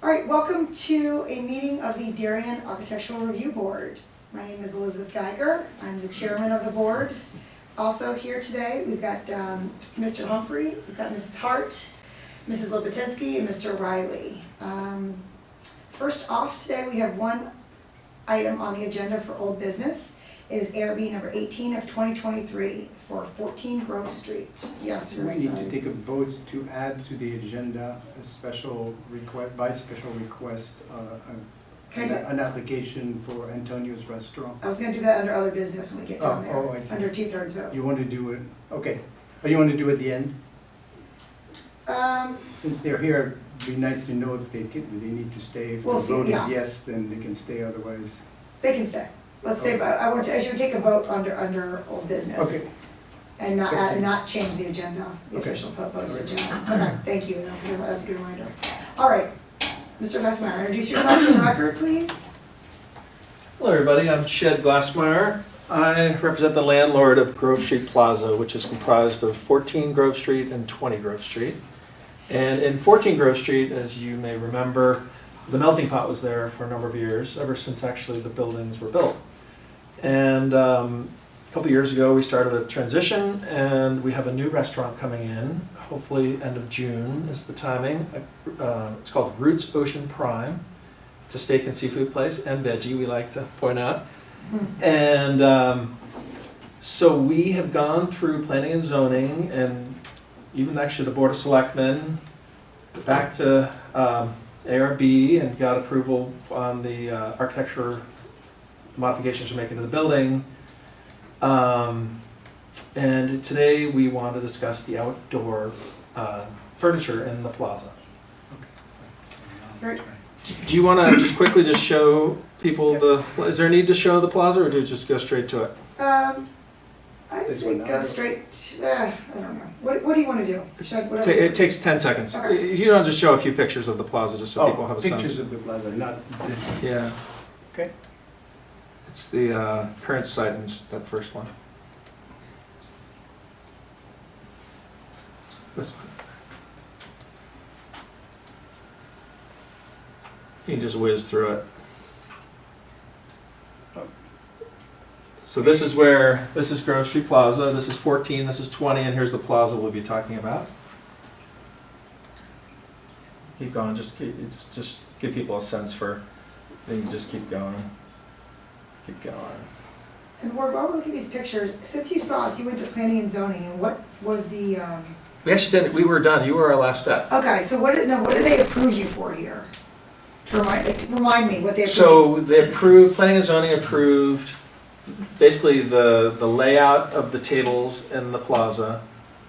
All right, welcome to a meeting of the Darien Architectural Review Board. My name is Elizabeth Geiger. I'm the chairman of the board. Also here today, we've got Mr. Humphrey, we've got Mrs. Hart, Mrs. Lopatensky, and Mr. Riley. First off today, we have one item on the agenda for old business. It is ARB number 18 of 2023 for 14 Grove Street. Yes, We you're need to excited. take a vote to add to the agenda a special request, by special request, an application for Antonio's Restaurant. I was gonna do that under other business when we get down Oh, I there, see. under 2/3 vote. You want to do it, okay. Oh, you want to do it at the end? Um, Since they're here, it'd be nice to know if they need to stay. If the We'll see, vote yeah. is yes, then they can stay, otherwise. They can stay. Let's say, but I should take a vote under old business. Okay. And Okay. not change the agenda, the Okay. official posted Alright. agenda. Okay, thank you, that's a good reminder. All right, Mr. Glassmeyer, introduce yourself for the record, please. Hello, everybody. I'm Shed Glassmeyer. I represent the landlord of Grove Street Plaza, which is comprised of 14 Grove Street and 20 Grove Street. And in 14 Grove Street, as you may remember, the melting pot was there for a number of years, ever since actually the buildings were built. And a couple years ago, we started a transition, and we have a new restaurant coming in. Hopefully, end of June is the timing. It's called Roots Ocean Prime. It's a steak and seafood place, and veggie, we like to point out. And so we have gone through planning and zoning, and even actually the Board of Selectmen, back to ARB, and got approval on the architecture modifications we're making to the building. And today we want to discuss the outdoor furniture in the plaza. Great. Do you want to just quickly just show people is there a need to show the plaza, or do we just go straight to it? I'd This say one go now? straight, I don't know. What do you want to do? Whatever. It takes 10 seconds. Okay. You don't just show a few pictures of the plaza, just so people have a Pictures sense. of the plaza, not this. Yeah. Okay. It's the current site and that first one. This one. You can just whiz through it. So this is Grove Street Plaza, this is 14, this is 20, and here's the plaza we'll be talking about. Keep going, just give people a sense for, they can just keep going. Keep going. And Ward, while we look at these pictures, since you saw us, you went to planning and zoning, and what was the, We actually did, we were done, you were our last step. okay, so what did they approve you for here? Remind me what they approved. So they approved, planning and zoning approved basically the layout of the tables in the plaza,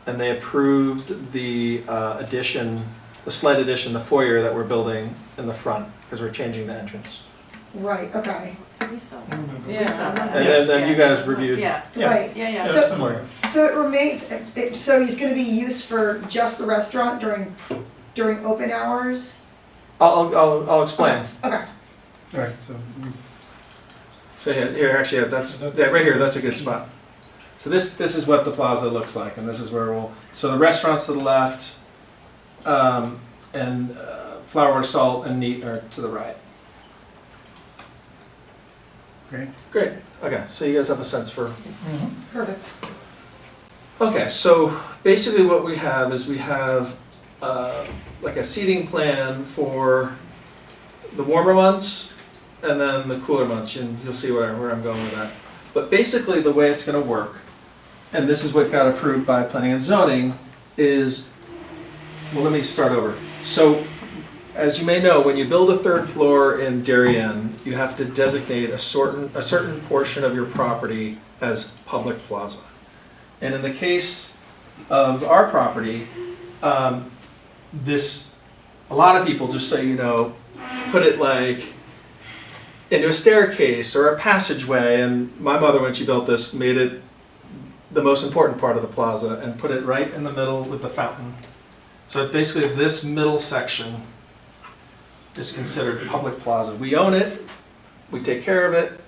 and they approved the addition, the slight addition, the foyer that we're building in the front, because we're changing the entrance. Right, okay, And then you guys reviewed. Yeah, right. yeah. So- So it remains, so it's gonna be used for just the restaurant during open hours? I'll explain. Okay, All right, so So here, actually, right here, that's a good spot. So this is what the plaza looks like, and this is where so the restaurant's to the left, and Flower, Salt, and Neat are to the right. great. Great, okay, so you guys have a sense for. perfect. Okay, so basically what we have is we have like a seating plan for the warmer months, and then the cooler months, and you'll see where I'm going with that. But basically the way it's gonna work, and this is what got approved by planning and zoning, is, well, let me start over. So, as you may know, when you build a third floor in Darien, you have to designate a certain portion of your property as public plaza. And in the case of our property, a lot of people, just so you know, put it like into a staircase or a passageway, and my mother, when she built this, made it the most important part of the plaza and put it right in the middle with the fountain. So basically this middle section is considered public plaza. We own it, we take care of it,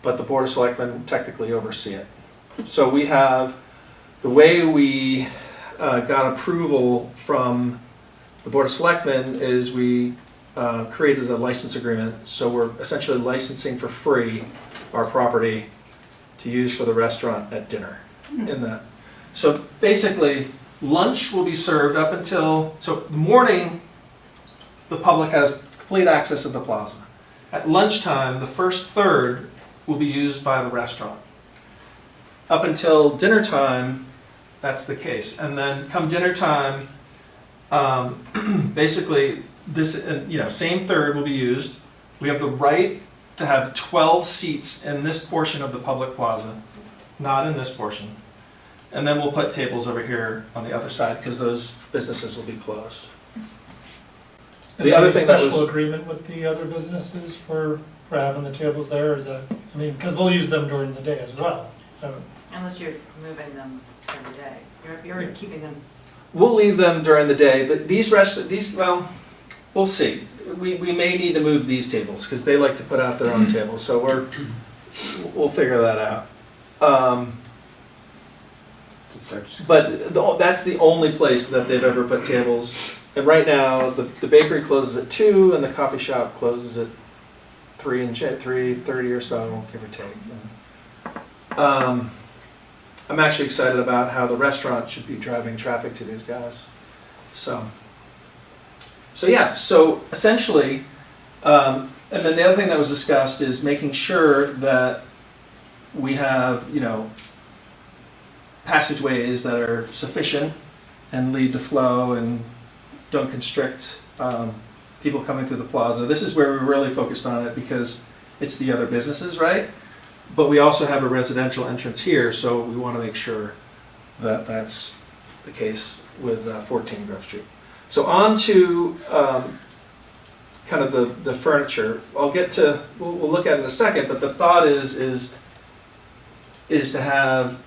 but the Board of Selectmen technically oversee it. So we have, the way we got approval from the Board of Selectmen is we created a license agreement, so we're essentially licensing for free our property to use for the restaurant at dinner in that. So basically, lunch will be served up until, so the morning, the public has complete access to the plaza. At lunchtime, the first third will be used by the restaurant. Up until dinner time, that's the case. And then come dinner time, basically, this, same third will be used. We have the right to have 12 seats in this portion of the public plaza, not in this portion. And then we'll put tables over here on the other side because those businesses will be closed. Is there a special agreement with the other businesses for having the tables there? Is that, I mean, because they'll use them during the day as well. Unless you're moving them every day. You're keeping them. We'll leave them during the day, but well, we'll see. We may need to move these tables because they like to put out their own tables, so we'll figure that out. But that's the only place that they've ever put tables. And right now, the bakery closes at 2 and the coffee shop closes at 3:30 or so, give or take. I'm actually excited about how the restaurant should be driving traffic to these guys. So essentially, and then the other thing that was discussed is making sure that we have, passageways that are sufficient and lead to flow and don't constrict people coming through the plaza. This is where we're really focused on it because it's the other businesses, right? But we also have a residential entrance here, so we want to make sure that that's the case with 14 Grove Street. So on to kind of the furniture. We'll look at it in a second, but the thought is to have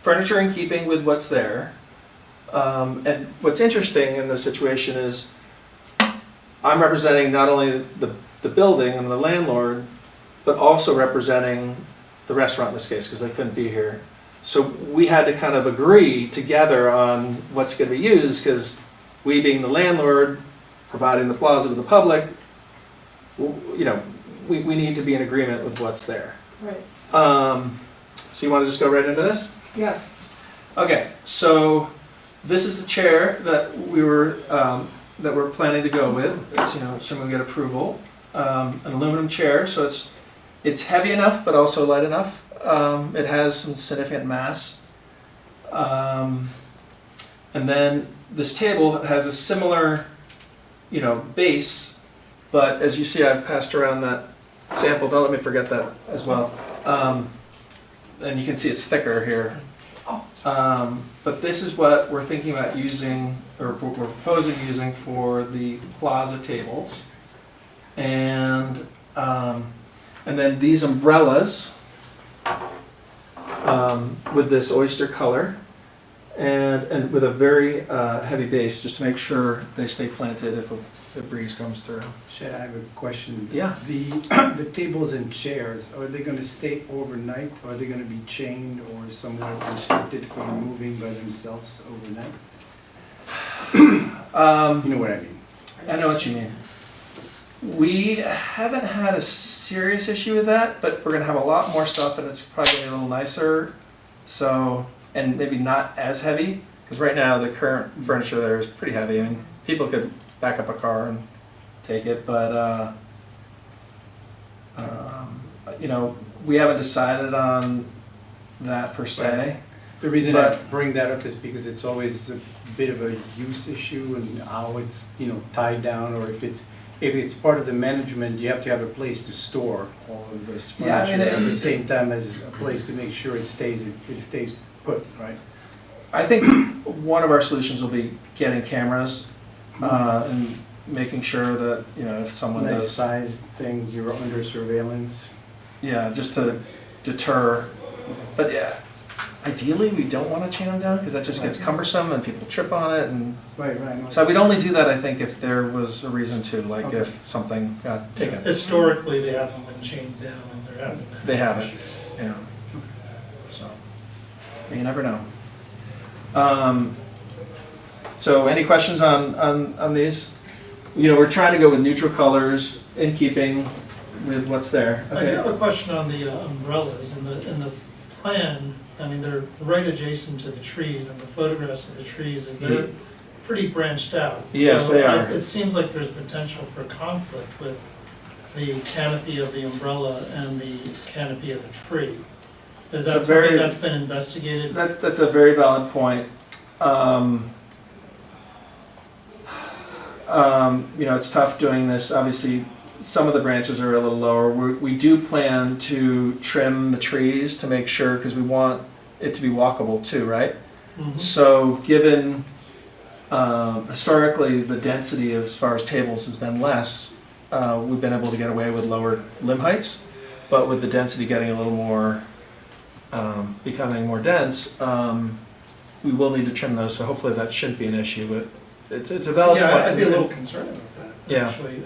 furniture in keeping with what's there. And what's interesting in this situation is I'm representing not only the building and the landlord, but also representing the restaurant in this case, because they couldn't be here. So we had to kind of agree together on what's going to be used, because we being the landlord, providing the plaza to the public, we need to be in agreement with what's there. Right. So you want to just go right into this? Yes. Okay, so this is the chair that we're planning to go with. It's, assuming we get approval. An aluminum chair, so it's heavy enough but also light enough. It has some significant mass. And then this table has a similar, base, but as you see, I've passed around that sample. Don't let me forget that as well. And you can see it's thicker here. But this is what we're thinking about using, or we're proposing using for the plaza tables. And then these umbrellas with this oyster color and with a very heavy base, just to make sure they stay planted if a breeze comes through. Shed, I have a question. Yeah. The tables and chairs, are they going to stay overnight? Or are they going to be chained or somewhat restricted from moving by themselves overnight? You know what I mean? I know what you mean. We haven't had a serious issue with that, but we're going to have a lot more stuff and it's probably going to be a little nicer. So, and maybe not as heavy, because right now the current furniture there is pretty heavy. I mean, people could back up a car and take it, but we haven't decided on that per se. The reason I bring that up is because it's always a bit of a use issue and how it's, tied down, or if it's part of the management, you have to have a place to store all of this furniture at the same time as a place to make sure it stays put, right? I think one of our solutions will be getting cameras and making sure that, if someone Nice does. sized things, you're under surveillance. Yeah, just to deter. But yeah, ideally we don't want to chain them down because that just gets cumbersome and people trip on it. And Right. so we'd only do that, I think, if there was a reason to, like Okay. if something got taken. Historically, they haven't been chained down and there hasn't been. They haven't. issues. Yeah. So, you never know. So any questions on these? we're trying to go with neutral colors in keeping with what's there. I do have a question on the umbrellas. In the plan, I mean, they're right adjacent to the trees, and the photographs of the trees they're pretty branched out. Yes, So they are. It seems like there's potential for conflict with the canopy of the umbrella and the canopy of the tree. Is that It's a very- something that's been investigated? That's a very valid point. It's tough doing this. Obviously, some of the branches are a little lower. We do plan to trim the trees to make sure, because we want it to be walkable too, right? Mhm. So given historically the density as far as tables has been less, we've been able to get away with lower limb heights, but with the density getting a little more, becoming more dense, we will need to trim those, so hopefully that shouldn't be an issue, but it's a valid point. Yeah, I'd be a little concerned about that, Yeah. actually,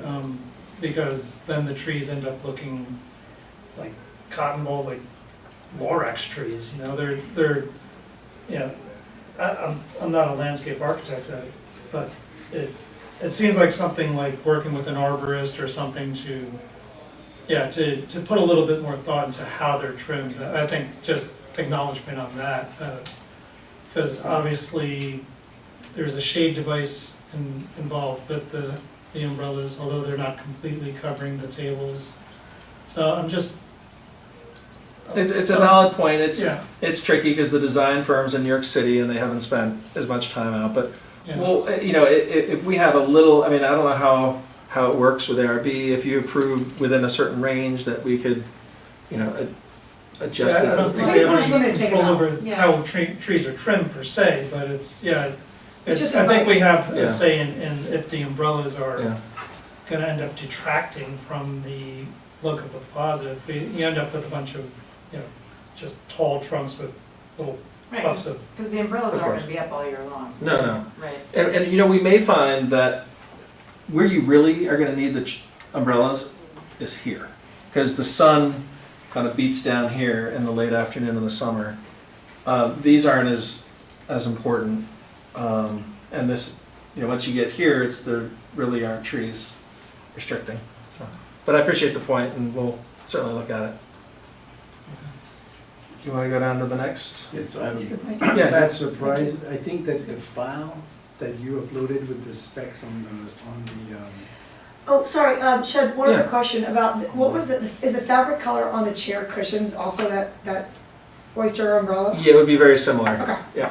because then the trees end up looking like cotton balls, like Lorax trees, I'm not a landscape architect, but it seems like something like working with an arborist or something to put a little bit more thought into how they're trimmed. I think just acknowledgement on that, because obviously there's a shade device involved with the umbrellas, although they're not completely covering the tables. So I'm just. It's a valid point. Yeah, It's tricky because the design firms in New York City and they haven't spent as much time out. But yeah. well, if we have a little, I mean, I don't know how it works with ARB. If you approve within a certain range, that we could, adjust Yeah, I don't it. think I we just want have something any to think control about. over Yeah. how trees are trimmed per se, but it's just I think we advice. have Yeah. a say in if the umbrellas are Yeah. gonna end up detracting from the look of the plaza. If you end up with a bunch of, just tall trunks with little Right, puffs of, because the umbrellas Of aren't course. gonna be up all year long. No. Right. And we may find that where you really are going to need the umbrellas is here, because the sun kind of beats down here in the late afternoon in the summer. These aren't as important, and this, once you get here, there really aren't trees restricting. So, but I appreciate the point, and we'll certainly look at it. Do you want to go down to the next? Yes, That's a good point. Yeah. I'm not surprised. I think that the file that you uploaded with the specs on the Oh, sorry, Shed, one Yeah. other question about, is the fabric color on the chair cushions also that oyster umbrella? Yeah, it would be very similar. Okay. Yeah.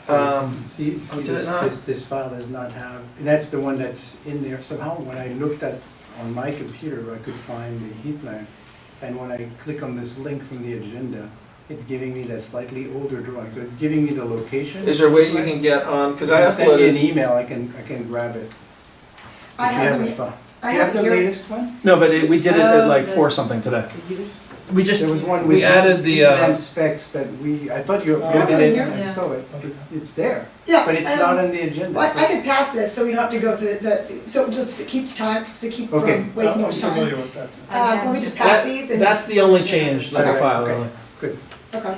So, see, did it not? this file does not have, and that's the one that's in there somehow. When I looked at, on my computer, I could find the heat lamp. And when I click on this link from the agenda, it's giving me that slightly older drawing. So it's giving me the location. Is there a way you can get on, because I If you send me an uploaded, email, I can grab it. I If you have a them, file. I Do you have have it the here. latest one? no, but we did it at like the- 4 something today. We just, There was one we with added the, heat lamp specs that I thought you have uploaded it it, here? and I Yeah. saw it. It's there, Yeah. but it's not on the agenda. Well, so- I can pass this, so we don't have to go through so just keeps time, to keep Okay. from wasting I'm much time. familiar with that. Let me just pass these and. that's the only change to the Okay, file, okay. really. Good. Okay.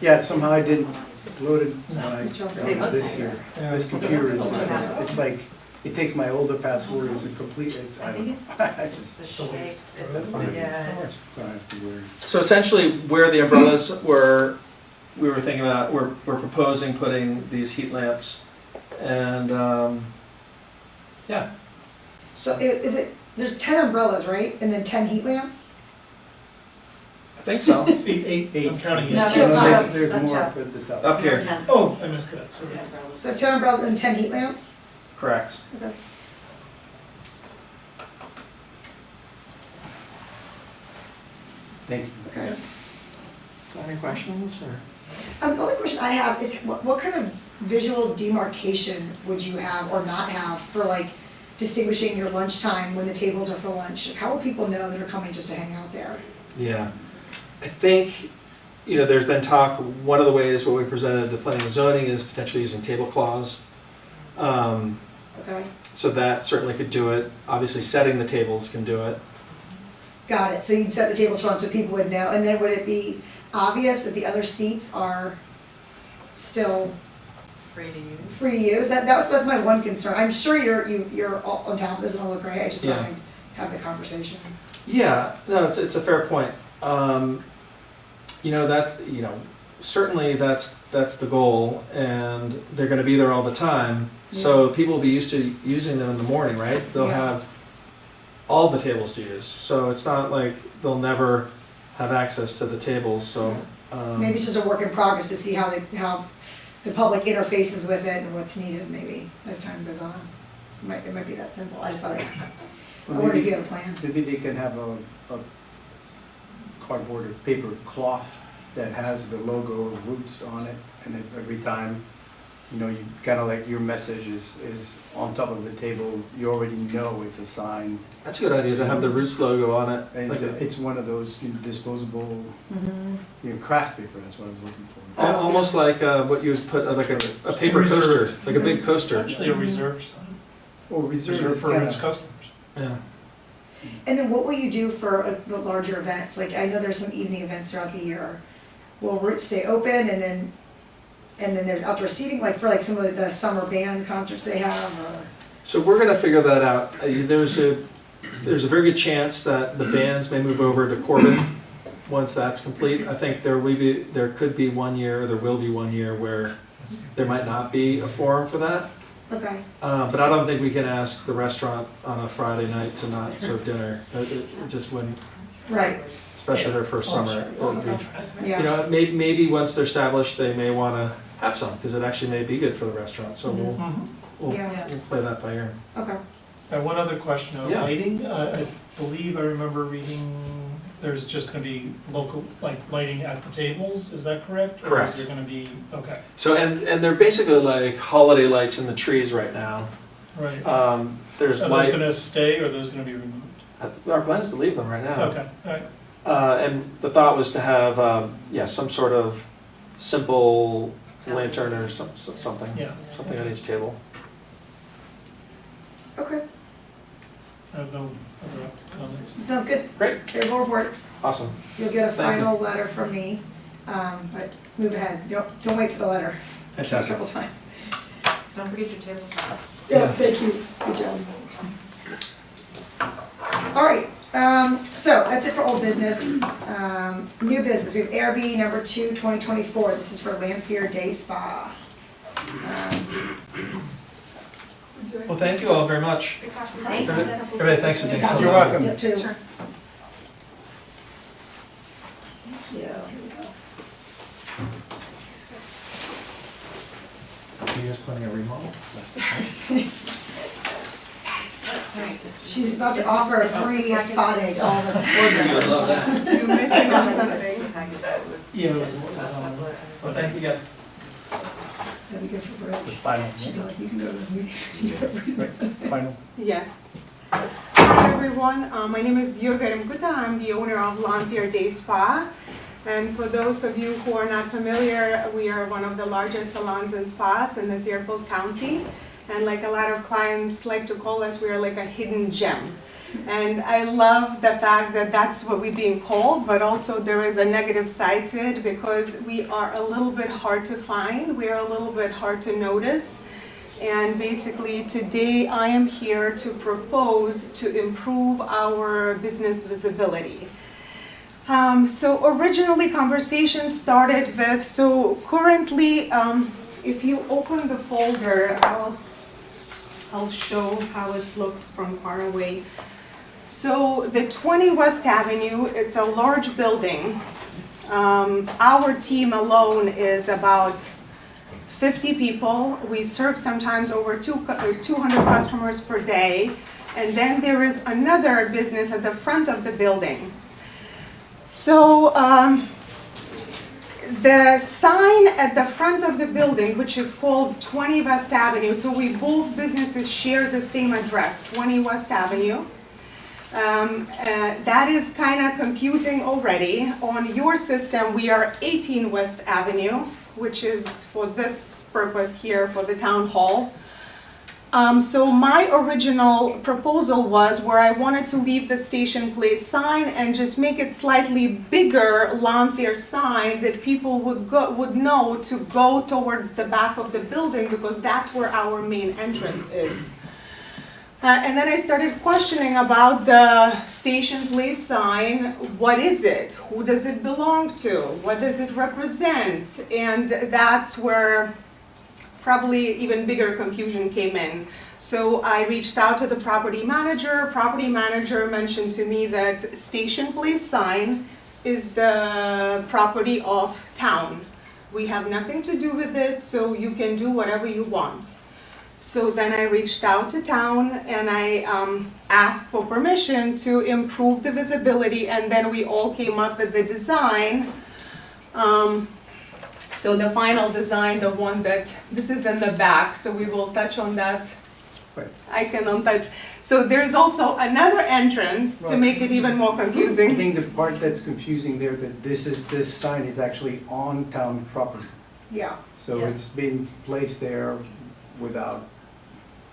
Yeah, somehow I didn't upload it when I Mr. Humphrey. They look this nice. year. Yeah. This computer is, Yeah. it's like, it takes my older password as a complete, I think it's just the shape. That's fine. Yeah, it's- So I have to worry. So essentially, where the umbrellas were, we were thinking about, we're proposing putting these heat lamps, and, yeah. So is it, there's 10 umbrellas, right? And then 10 heat lamps? I think so. See, eight, I'm counting No, it. there's not. There's Up more top. up at the top. Up here, It's 10. Oh, I missed that, sorry. Yeah, umbrellas. So 10 umbrellas and 10 heat lamps? correct. Okay. Thank you. Okay. Any questions, or? The only question I have is what kind of visual demarcation would you have or not have for like distinguishing your lunchtime when the tables are for lunch? How will people know that are coming just to hang out there? Yeah, I think, there's been talk, one of the ways what we presented to planning and zoning is potentially using tablecloths. Okay, So that certainly could do it. Obviously, setting the tables can do it. got it. So you'd set the tables front so people would know. And then would it be obvious that the other seats are still free to use. free to use? That's my one concern. I'm sure you're all on top of this and all look great, I just thought Yeah. I'd have the conversation. Yeah, no, it's a fair point. Certainly that's the goal, and they're gonna be there all the time. So people will be used to using them in the morning, right? They'll Yeah. have all the tables to use, so it's not like they'll never have access to the tables, so. Maybe it's just a work in progress to see how the public interfaces with it and what's needed maybe as time goes on. It might be that simple. I just thought, I wondered if you had a plan. Maybe they can have a cardboard or paper cloth that has the logo or Roots on it, and if every time, you kind of like your message is on top of the table, you already know it's a sign. That's a good idea to have the Roots logo on it. And like it's one of those disposable, craft paper, that's what I was looking for. Almost like what you would put, like a paper Reserve. coaster, like a big coaster. Essentially a reserve sign, Or reserve reserved is for kind its of, customers. Yeah. And then what will you do for the larger events? Like, I know there's some evening events throughout the year. Will Roots stay open and then there's outdoor seating, like for like some of the summer band concerts they have, or? So we're gonna figure that out. There's a very good chance that the bands may move over to Corbin once that's complete. I think there will be 1 year where there might not be a forum for that. Okay. But I don't think we can ask the restaurant on a Friday night to not serve dinner. It just wouldn't, Right, especially their first summer. It would be- yeah. Maybe once they're established, they may wanna have some, because it actually may be good for the restaurant, so we'll Yeah. play that by ear. Okay. One other question on Yeah. lighting, I believe I remember reading, there's just gonna be local, like, lighting at the tables, is that correct? Correct. Or is there gonna be, okay, So, and they're basically like holiday lights in the trees right now. right. Are There's those light, gonna stay, or are those gonna be removed? our plan is to leave them right now. Okay, all right. And the thought was to have, some sort of simple lantern or something. Yeah. Something on each table. Okay, I have no other comments. sounds good. Great, Favorable report. awesome. You'll get a Thank you. final letter from me, but move ahead. Don't wait for the letter. A Fantastic. couple times. Don't forget your table. Yeah, thank you. Good job. All right, so that's it for old business. New business, we have ARB number 2, 2024. This is for Lanphier Day Spa. Well, thank you all very much. Thanks. Everybody, thanks for doing so. You're welcome. Yeah, two. Sure. Yeah, here we go. Are you guys planning a remodel? She's about to offer a free spa day to all of us board members. You're missing on something. Package that was. Yeah, it was on. Well, thank you again. That'd be good for Brooke. The final, She'd be like, you can go to those meetings. final. Yes. Hi everyone, my name is Jurga Rimkuta. I'm the owner of Lanphier Day Spa. And for those of you who are not familiar, we are one of the largest salons and spas in the Fairfield County. And like a lot of clients like to call us, we are like a hidden gem. And I love the fact that that's what we're being called, but also there is a negative side to it because we are a little bit hard to find, we are a little bit hard to notice. And basically today I am here to propose to improve our business visibility. So originally conversation started with, so currently if you open the folder, I'll show how it looks from far away. So the 20 West Avenue, it's a large building. Our team alone is about 50 people. We serve sometimes over 200 customers per day. And then there is another business at the front of the building. So the sign at the front of the building, which is called 20 West Avenue, so we both businesses share the same address, 20 West Avenue. That is kind of confusing already. On your system, we are 18 West Avenue, which is for this purpose here for the town hall. So my original proposal was where I wanted to leave the Station Place sign and just make it slightly bigger lawn fair sign that people would know to go towards the back of the building because that's where our main entrance is. And then I started questioning about the Station Place sign. What is it? Who does it belong to? What does it represent? And that's where probably even bigger confusion came in. So I reached out to the property manager. Property manager mentioned to me that Station Place sign is the property of town. We have nothing to do with it, so you can do whatever you want. So then I reached out to town and I asked for permission to improve the visibility, and then we all came up with the design. So the final design, the one that, this is in the back, so we will touch on that. Right. I cannot touch. So there's also another entrance to make it even more I confusing. think the part that's confusing there, that this sign is actually on town property. Yeah, So Yeah. it's been placed there without,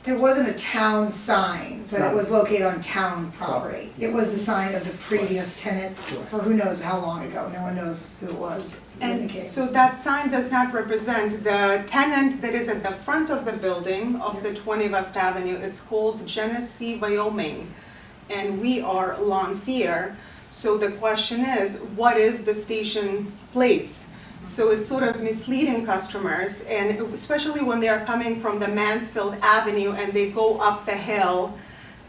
it wasn't a town sign, but it Not- was located on town property. Property. It was the sign of the previous tenant for who knows how long ago, no one knows who it was when it And came. so that sign does not represent the tenant that is at the front of the building of the 20 West Avenue. It's called Genesee, Wyoming, and we are Lawn Fair. So the question is, what is the Station Place? So it's sort of misleading customers, and especially when they are coming from the Mansfield Avenue and they go up the hill,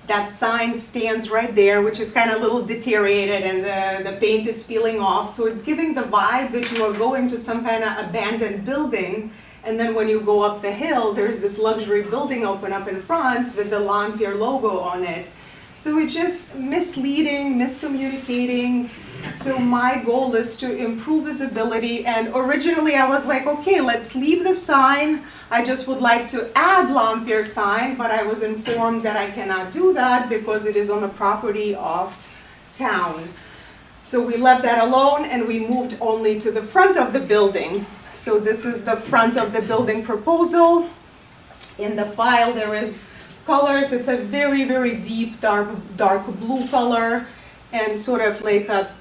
that sign stands right there, which is kind of a little deteriorated and the paint is peeling off. So it's giving the vibe that you are going to some kind of abandoned building. And then when you go up the hill, there's this luxury building open up in front with the Lawn Fair logo on it. So it's just misleading, miscommunicating. So my goal is to improve visibility, and originally I was like, okay, let's leave the sign. I just would like to add Lawn Fair sign, but I was informed that I cannot do that because it is on the property of town. So we left that alone and we moved only to the front of the building. So this is the front of the building proposal. In the file there is colors. It's a very, very deep dark blue color and sort of like a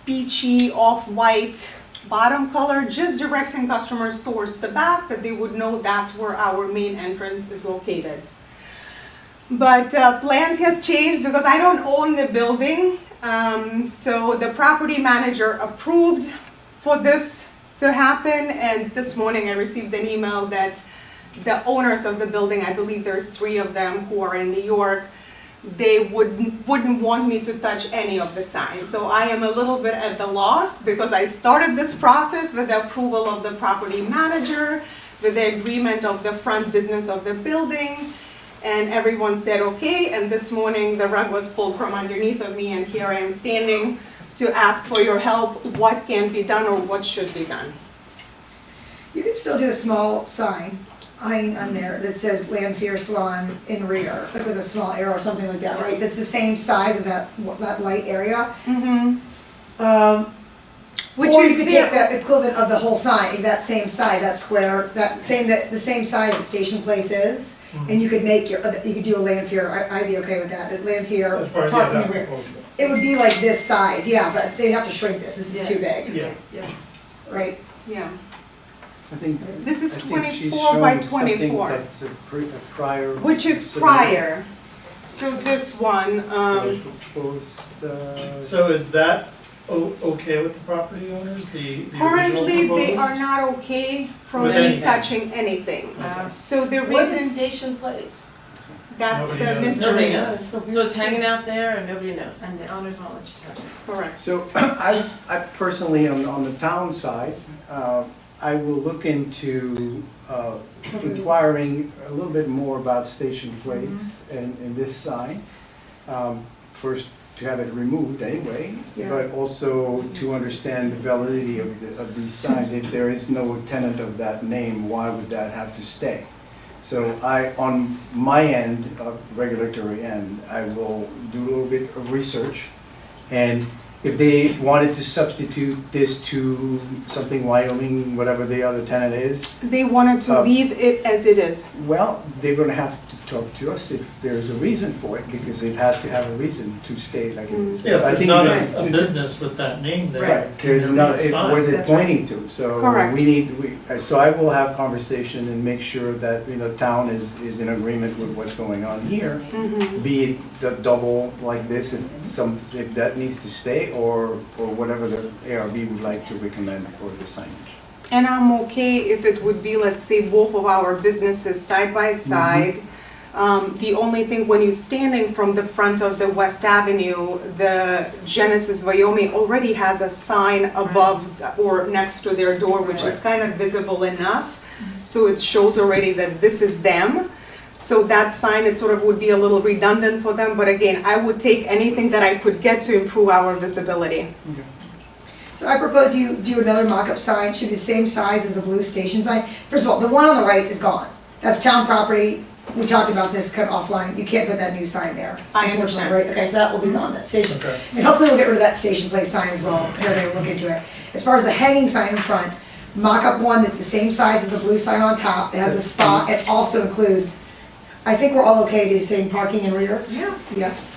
peachy off-white bottom color, just directing customers towards the back that they would know that's where our main entrance is located. But plans has changed because I don't own the building. So the property manager approved for this to happen, and this morning I received an email that the owners of the building, I believe there's 3 of them who are in New York, they wouldn't want me to touch any of the signs. So I am a little bit at the loss because I started this process with the approval of the property manager, with the agreement of the front business of the building, and everyone said okay, and this morning the rug was pulled from underneath of me and here I am standing to ask for your help, what can be done or what should be done. You could still do a small sign on there that says Land Fair Salon in rear, like with a small arrow or something like that, right? That's the same size of that light area. Which Or you is could there. take the equivalent of the whole sign, that same size, that square, the same size that Station Place is, and you could make you could do a Land Fair, I'd be okay with that, a Land Fair As far as parking in that the rear. proposal. It would be like this size, yeah, but they'd have to shrink this is too big, Yeah. Yeah. right? Yeah. I think. This is I think she's 24 by showing something 24. that's a prior. Which is submittal. prior. So this one, So proposed, So is that okay with the property owners, the original currently they proposed? are not okay from With me anything. touching anything. So the What's the reason, station place? that's the Nobody knows. mystery. Nobody knows. So it's hanging out there and nobody knows. And the owners won't let you touch it. Correct. So I personally, on the town side, I will look into inquiring a little bit more about Station Place and this sign. First, to have it removed anyway, Yeah. but also to understand the validity of these signs. If there is no tenant of that name, why would that have to stay? So on my end, regulatory end, I will do a little bit of research. And if they wanted to substitute this to something Wyoming, whatever the other tenant is, They wanted to leave it as it is. well, they're gonna have to talk to us if there's a reason for it, because it has to have a reason to stay like it is. Yeah, I there's think not it- a business with that name there. Right, Can there's there be not, a sign? what is it That's right. pointing to? So Correct. so I will have conversation and make sure that, town is in agreement with what's going on here. Mhm. Be it the double like this, if that needs to stay, or whatever the ARB would like to recommend for the signage. And I'm okay if it would be, let's say, both of our businesses side by side. The only thing, when you're standing from the front of the West Avenue, the Genesis Wyoming already has a sign above or next to their door, which is kind of visible enough. So it shows already that this is them. So that sign, it sort of would be a little redundant for them, but again, I would take anything that I could get to improve our visibility. So I propose you do another mock-up sign, should be the same size as the blue station sign. First of all, the one on the right is gone. That's town property. We talked about this kind of offline. You can't put that new sign there. I unfortunately, understand. Right? Okay, so that will be gone, that station. Okay. And hopefully we'll get rid of that station place sign as well. Everybody will look into it. As far as the hanging sign in front, mock up one that's the same size as the blue sign on top. It has a spot. It also includes, I think we're all okay to say parking and rear? Yeah. Yes.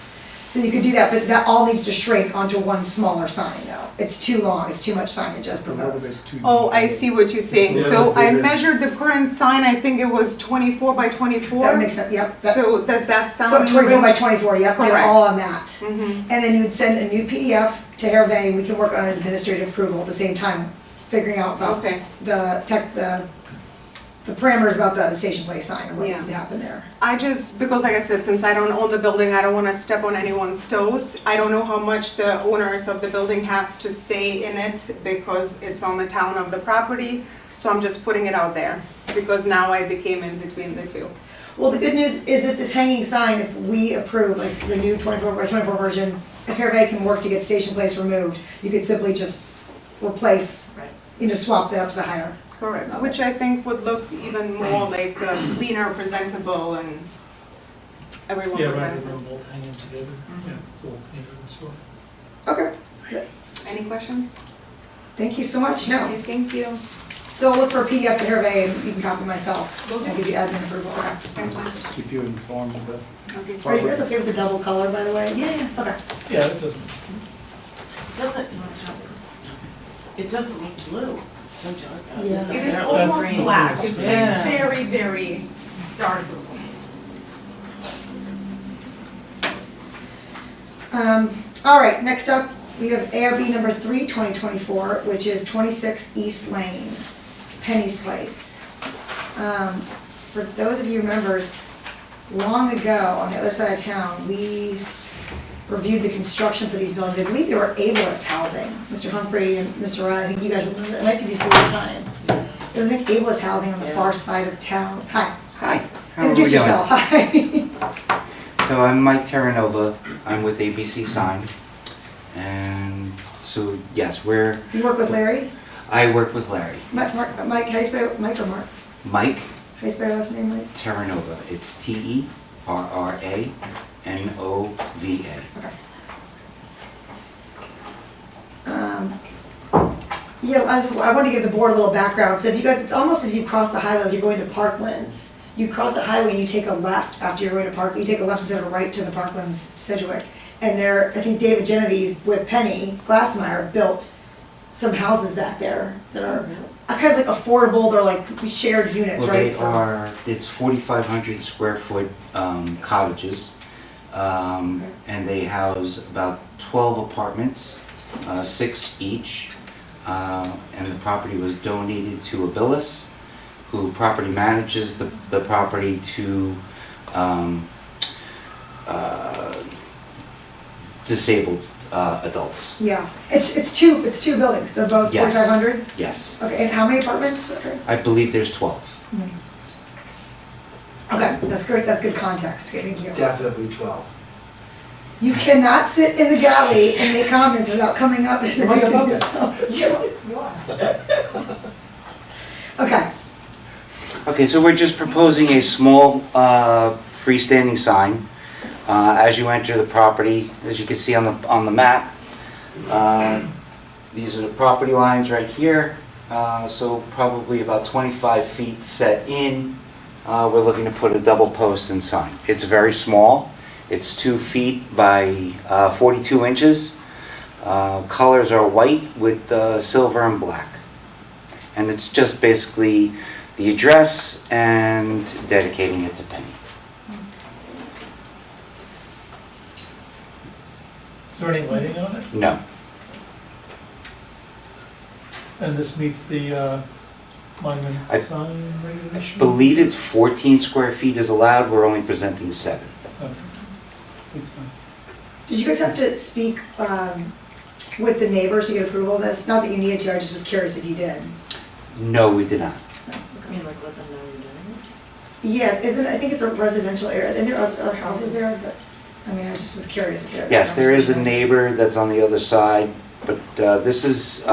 So you could do that, but that all needs to shrink onto one smaller sign though. It's too long. It's too much signage as proposed. Oh, I see what you're saying. Yeah, So I bigger. measured the current sign, I think it was 24 by That 24. makes sense, yep. So does that So sound? 24 by 24, yep, get it Correct. all on that. Mhm. And then you would send a new PDF to Hervé, and we can work on an administrative approval at the same time, figuring out about Okay, the parameters about the station place sign and what needs to Yeah. happen there. I just, because like I said, since I don't own the building, I don't wanna step on anyone's toes. I don't know how much the owners of the building has to say in it, because it's on the town of the property. So I'm just putting it out there, because now I became in between the two. Well, the good news is if this hanging sign, if we approve, like the new 24 by 24 version, if Hervé can work to get station place removed, you could simply just replace, Right. swap that up to the higher. Correct, which I think would look even more like cleaner, presentable, and everyone Yeah, would rather benefit. than both hanging together. Yeah, it's a little cleaner this way. Okay, Any questions? thank you so much, no. Okay, thank you. So I'll look for a PDF to Hervé and you can copy myself. Will do. I'll give you admin approval. Okay. Thanks much. Keep you informed of the. Okay. Are you guys okay with the double color, by the way? Yeah. Okay. Yeah, it doesn't. It doesn't, no, it's not, it doesn't look blue. It's so dark out. Yeah. It's not It is there. almost green. black, it's like Yeah. very, very dark blue. All right, next up, we have ARB number 3, 2024, which is 26 East Lane, Penny's Place. For those of you members, long ago, on the other side of town, we reviewed the construction for these buildings. I believe they were ableist housing. Mr. Humphrey and Mr. Riley, I think you guys remember, it might be before your time. It was like ableist housing on the far side of town. Hi. Hi, how are we doing? Introduce yourself, hi. So I'm Mike Terranova, I'm with ABC Sign. And so, yes, Do you work with Larry? I work with Larry. Mike, how do you spell, Mike or Mark? Mike How do you spell your last name, Mike? Terranova, it's Terranova. Okay. Yeah, I want to give the board a little background. So if you guys, it's almost as you cross the highway, like you're going to Parklands. You cross the highway and you take a left after you're going to Park, you take a left instead of a right to the Parklands Sedgwick. And there, I think David Genovese with Penny Glassmeyer built some houses back there that are kind of like affordable, they're like shared units, Well, right? they are, it's 4,500 square foot cottages. And they house about 12 apartments, 6 each. And the property was donated to Abilis, who property manages the property to disabled adults. Yeah, it's two buildings, they're both Yes. 4,500? Yes, Okay, and how many apartments? Okay. I believe there's 12. Okay, that's great, that's good context, okay, thank you. Definitely 12. You cannot sit in the galley and make comments without coming up and Am I introducing above it? yourself. You are. Okay, Okay, so we're just proposing a small freestanding sign as you enter the property. As you can see on the map, these are the property lines right here. So probably about 25 feet set in we're looking to put a double post and sign. It's very small. It's 2 feet by 42 inches. Colors are white with silver and black. And it's just basically the address and dedicating it to Penny. Is there any lighting on it? No. And this meets the monument I- sign I regulation? believe it's 14 square feet is allowed. We're only presenting 7. Okay. It's fine. Did you guys have to speak with the neighbors to get approval of this? Not that you needed to, I just was curious if you did. No, we did not. I mean, like, let them know you're doing Yes, isn't, I think it's a residential area, and there are other houses there, but, I mean, I just was curious if there. Yes, there is a neighbor that's on the other side, but this is,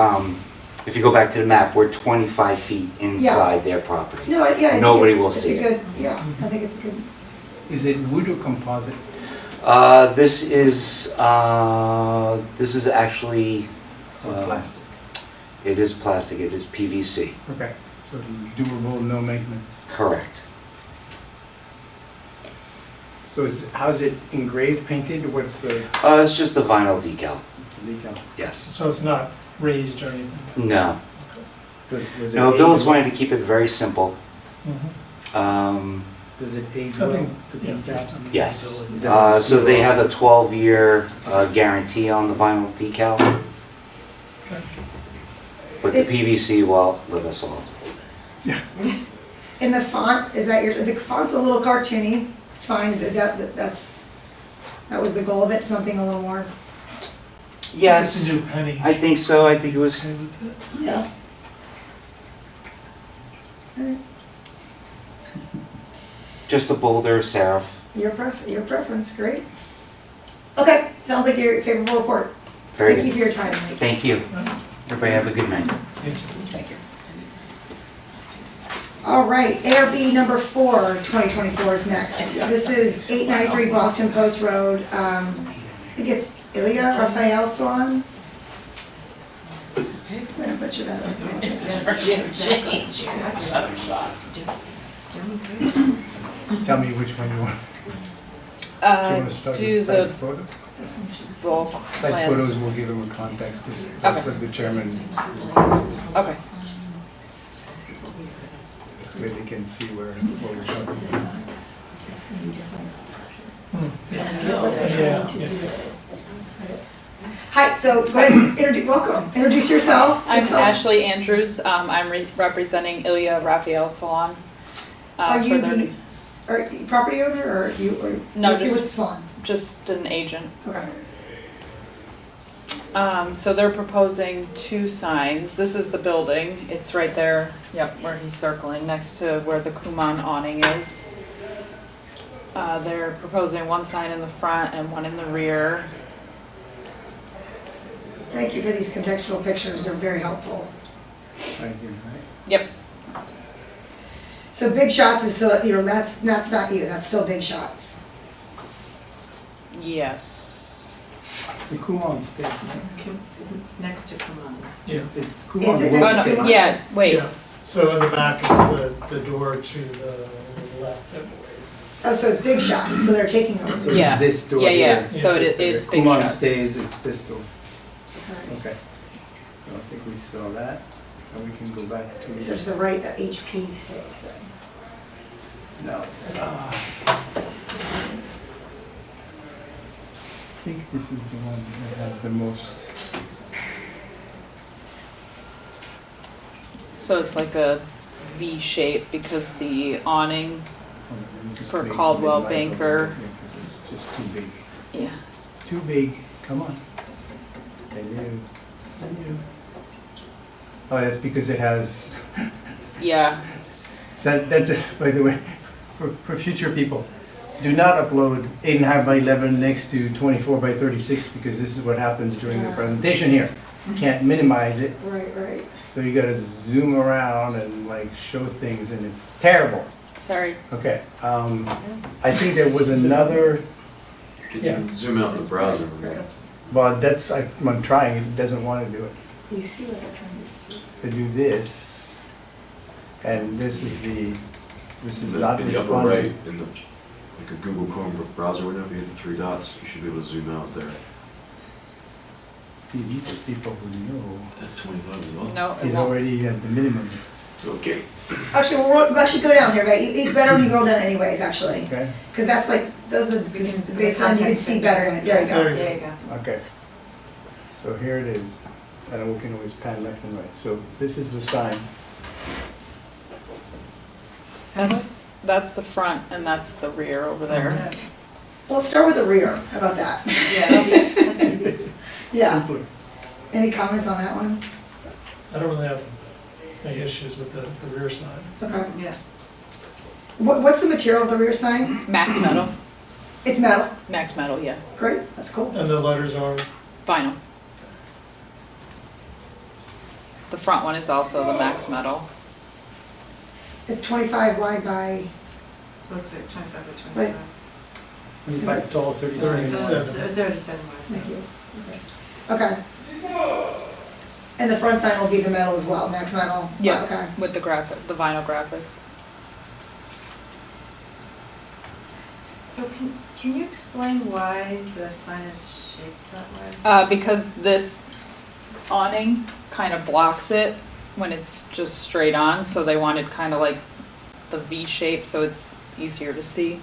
if you go back to the map, we're 25 feet inside their property. No, yeah, I think Nobody it's- will it's see a it. good, yeah, I think it's a good, Is it wood or composite? This is actually, Or plastic? it is plastic, it is PVC, Okay, so durable, no maintenance. correct. So how's it engraved, painted, or what's the It's just a vinyl decal, decal? yes. So it's not raised or anything? No, Was it no, age Bill's well? wanted to keep it very simple. Does it age I well think, to yeah, be based that? on Yes. visibility. Does it So they do have a 12-year guarantee on the vinyl decal, Okay. but the It- PVC will outlive us all. in the font, is that the font's a little cartoony, it's fine, is that was the goal of it, something a little more, Yes, It's a new penny. I think so, I think it was, Okay with it? Yeah. just a bolder serif. your preference, great. Okay, sounds like your favorable report. Very Thank you good. for your time, Mike. Thank you. Everybody have a good night. Thank you. All right, ARB number 4, 2024 is next. This is 893 Boston Post Road. I think it's Ilya Raphael Salon. I'm gonna butcher that up. Change. Tell me which one you want. Do you want to start Do with site the photos? bulk Site plans. photos will give them a context, because that's Okay. what the chairman requested. Okay. This way they can see where we're showing. Yeah. Hi, so go ahead, welcome, introduce yourself. and I'm tell us- Ashley Andrews. I'm representing Ilya Raphael Salon. Are you for their- the, are you property owner, or do you, or No, you're just- with the salon? Just an agent. Okay. So they're proposing 2 signs. This is the building. It's right there, yep, where he's circling, next to where the Kumon awning is. They're proposing 1 sign in the front and 1 in the rear. Thank you for these contextual pictures, they're very helpful. Right here, right? Yep, So Big Shots is still, that's not you, that's still Big Shots. yes. The Kumon State, right? It's next to Kumon. Yeah. The Is Kumon it Wood next Oh, to State. no, yeah, wait. Yeah. So in the back, it's the door to the left, I believe. Oh, so it's Big Shots, so they're taking So over. Yeah. it's this door Yeah, here. yeah, so This door. it's Big Kumon Shots. stays, it's this door. Okay. So I think we saw that, and we can go back to. So to the right, that HP stays there. No. I think this is the one that has the most. So it's like a V shape because the awning, Let me just For make- Coldwell minimize a Banker. little bit, 'cause it's just too big. yeah. Too big, come on. Hello. Hello. Oh, that's because it has, Yeah, so that's, by the way, for future people, do not upload 8.5 by 11 next to 24 by 36, because this is what happens during the presentation here. You can't minimize it, Right, right. so you gotta zoom around and like show things, and it's terrible. sorry. Okay, I think there was another, Can Yeah. you zoom out in the browser? well, that's, I'm trying, it doesn't want to do it. You see what they're trying to do? To do this, and this is the This is In not the, in the upper right, responding. in the, like a Google Chrome browser window, if you hit the three dots, you should be able to zoom out there. See, these are people who know. That's 25 as well. No, it He's won't. already at the minimum, Okay. Actually, we'll actually go down here, right? It's better when you go down anyways, actually. okay? Because that's like, those are the We can- baseline, you can see better. There you go. There you There you go. Okay. So here it is, and we can always pan left and right. So this is the sign. That's the front and that's the rear over there. Well, let's start with the rear. How about that? Yeah, okay, that's easy. Yeah. Simpler. Any comments on that one? I don't really have any issues with the rear side. Okay. Yeah. What's the material of the rear sign? Max metal, It's metal. max metal, yeah. Great, that's cool. And the letters are, Vinyl. The front one is also the max metal. It's 25 wide by, Looks like 25 by Right. 25. 25 tall, 37 37. wide. 37 wide. thank you. Okay. And the front sign will be the metal as well, max metal? Yeah. Okay. With the the vinyl graphics. So can you explain why the sign is shaped that way? Because this awning kind of blocks it when it's just straight on, so they wanted kind of like the V shape so it's easier to see.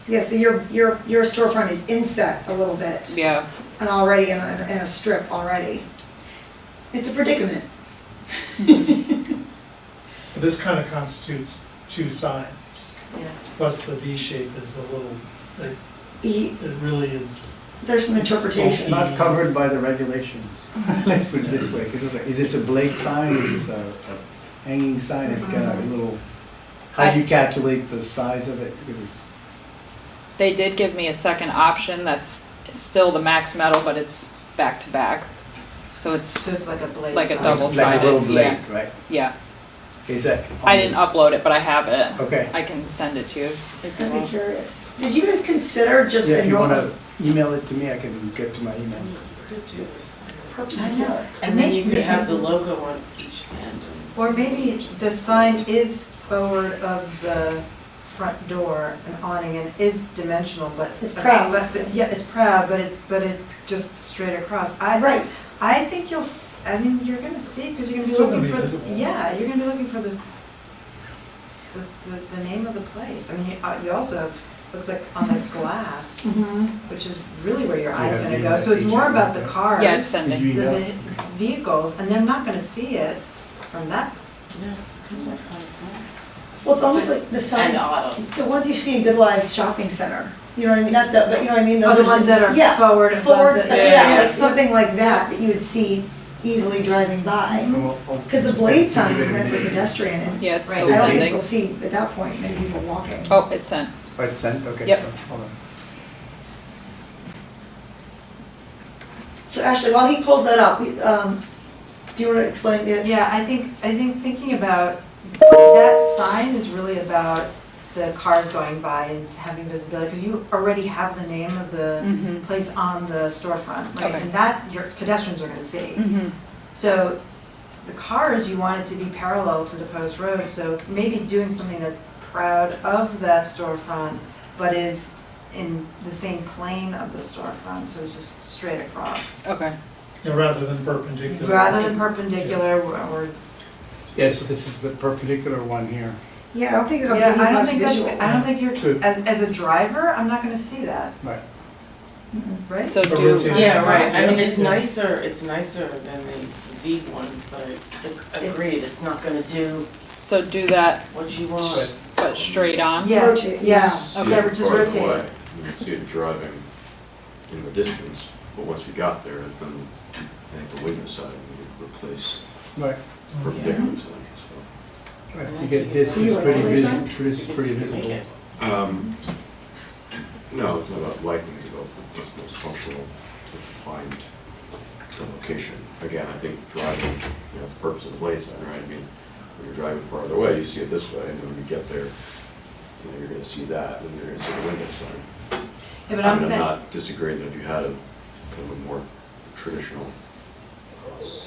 Yeah, so your storefront is inset a little bit Yeah. and already in a strip already. It's a predicament. this kind of constitutes two signs, Yeah. plus the V shape is a little, it E- it really is, There's some It's interpretation. not covered by the regulations. Let's put it this way, because is this a blade sign, is this a hanging sign? It's got a little, how do you calculate the size of it? Because it's, They did give me a second option that's still the max metal, but it's back to back. So it's, So it's like a blade Like a sign. double- like a Double-sided, little blade, yeah. right? yeah. Is that? I didn't upload it, but I have it. Okay. I can send it to you if you I'd be want. curious. Did you guys consider just Yeah, a if you want normal to email it to me, I can get to my email. Could do this. perpendicular? And then you could have the logo on each end. Or maybe the sign is forward of the front door, an awning, and is dimensional, but. It's proud. Yeah, it's proud, but it's just straight across. Right. I think I mean, you're gonna see, because you're It's gonna still be gonna looking be for, visible. yeah, you're gonna be looking for the name of the place. I mean, you also have, looks like on the glass, Mm-hmm. which is really where your eye's Yeah, gonna go. see So it's that more picture. about the cars. Yeah, it's Did sending. you The email? vehicles, and they're not gonna see it from that. No, it comes off kind of small. Well, it's almost like the And signs, auto. the ones you see in Goodwives Shopping Center. You know what I mean? Not the, but you know what I mean? Those Oh, the are ones that are yeah, forward above forward, the. yeah, like something like that you would see easily driving by. Because the blade sign is meant for pedestrian, and Yeah, it's Right. still I don't think sending. you'll see at that point many people walking. Oh, it's sent. Oh, it's sent, okay, Yep. so, hold on. So Ashley, while he pulls that up, do you want to explain it? Yeah, I think thinking about, that sign is really about the cars going by and having visibility, because you already have the name of the Mhm. place on the storefront, right? Okay. And that, your pedestrians are gonna see. Mm-hmm. So the cars, you want it to be parallel to the post road, so maybe doing something that's proud of that storefront, but is in the same plane of the storefront, so it's just straight across. Okay. rather than perpendicular. Rather than perpendicular, or, Yeah, so this is the perpendicular one here. Yeah, I don't think it'll yeah, give you I don't much think that's, visual. I don't think you're, So- as a driver, I'm not gonna see that, Right. right? So Or do, rotate. Yeah, right, I mean, it's Yeah. nicer than the V one, but agreed, it's not gonna do so do that, what you want. but straight on? Yeah, Rotate, yeah, See yeah, it just farther rotate away. it. You can see it driving in the distance, but once you got there, then I think the window side would replace Right. perpendicular side, so. Right, you get this So you is like pretty blade visible, sign? this is pretty Because you can visible. make it. No, it's not about liking, it's about what's most functional to find the location. Again, I think driving, that's the purpose of the blade sign, right? I mean, when you're driving farther away, you see it this way, and then when you get there, you're gonna see that, and you're gonna see the window sign. Yeah, but I'm I'm saying, not disagreeing that if you had a kind of a more traditional,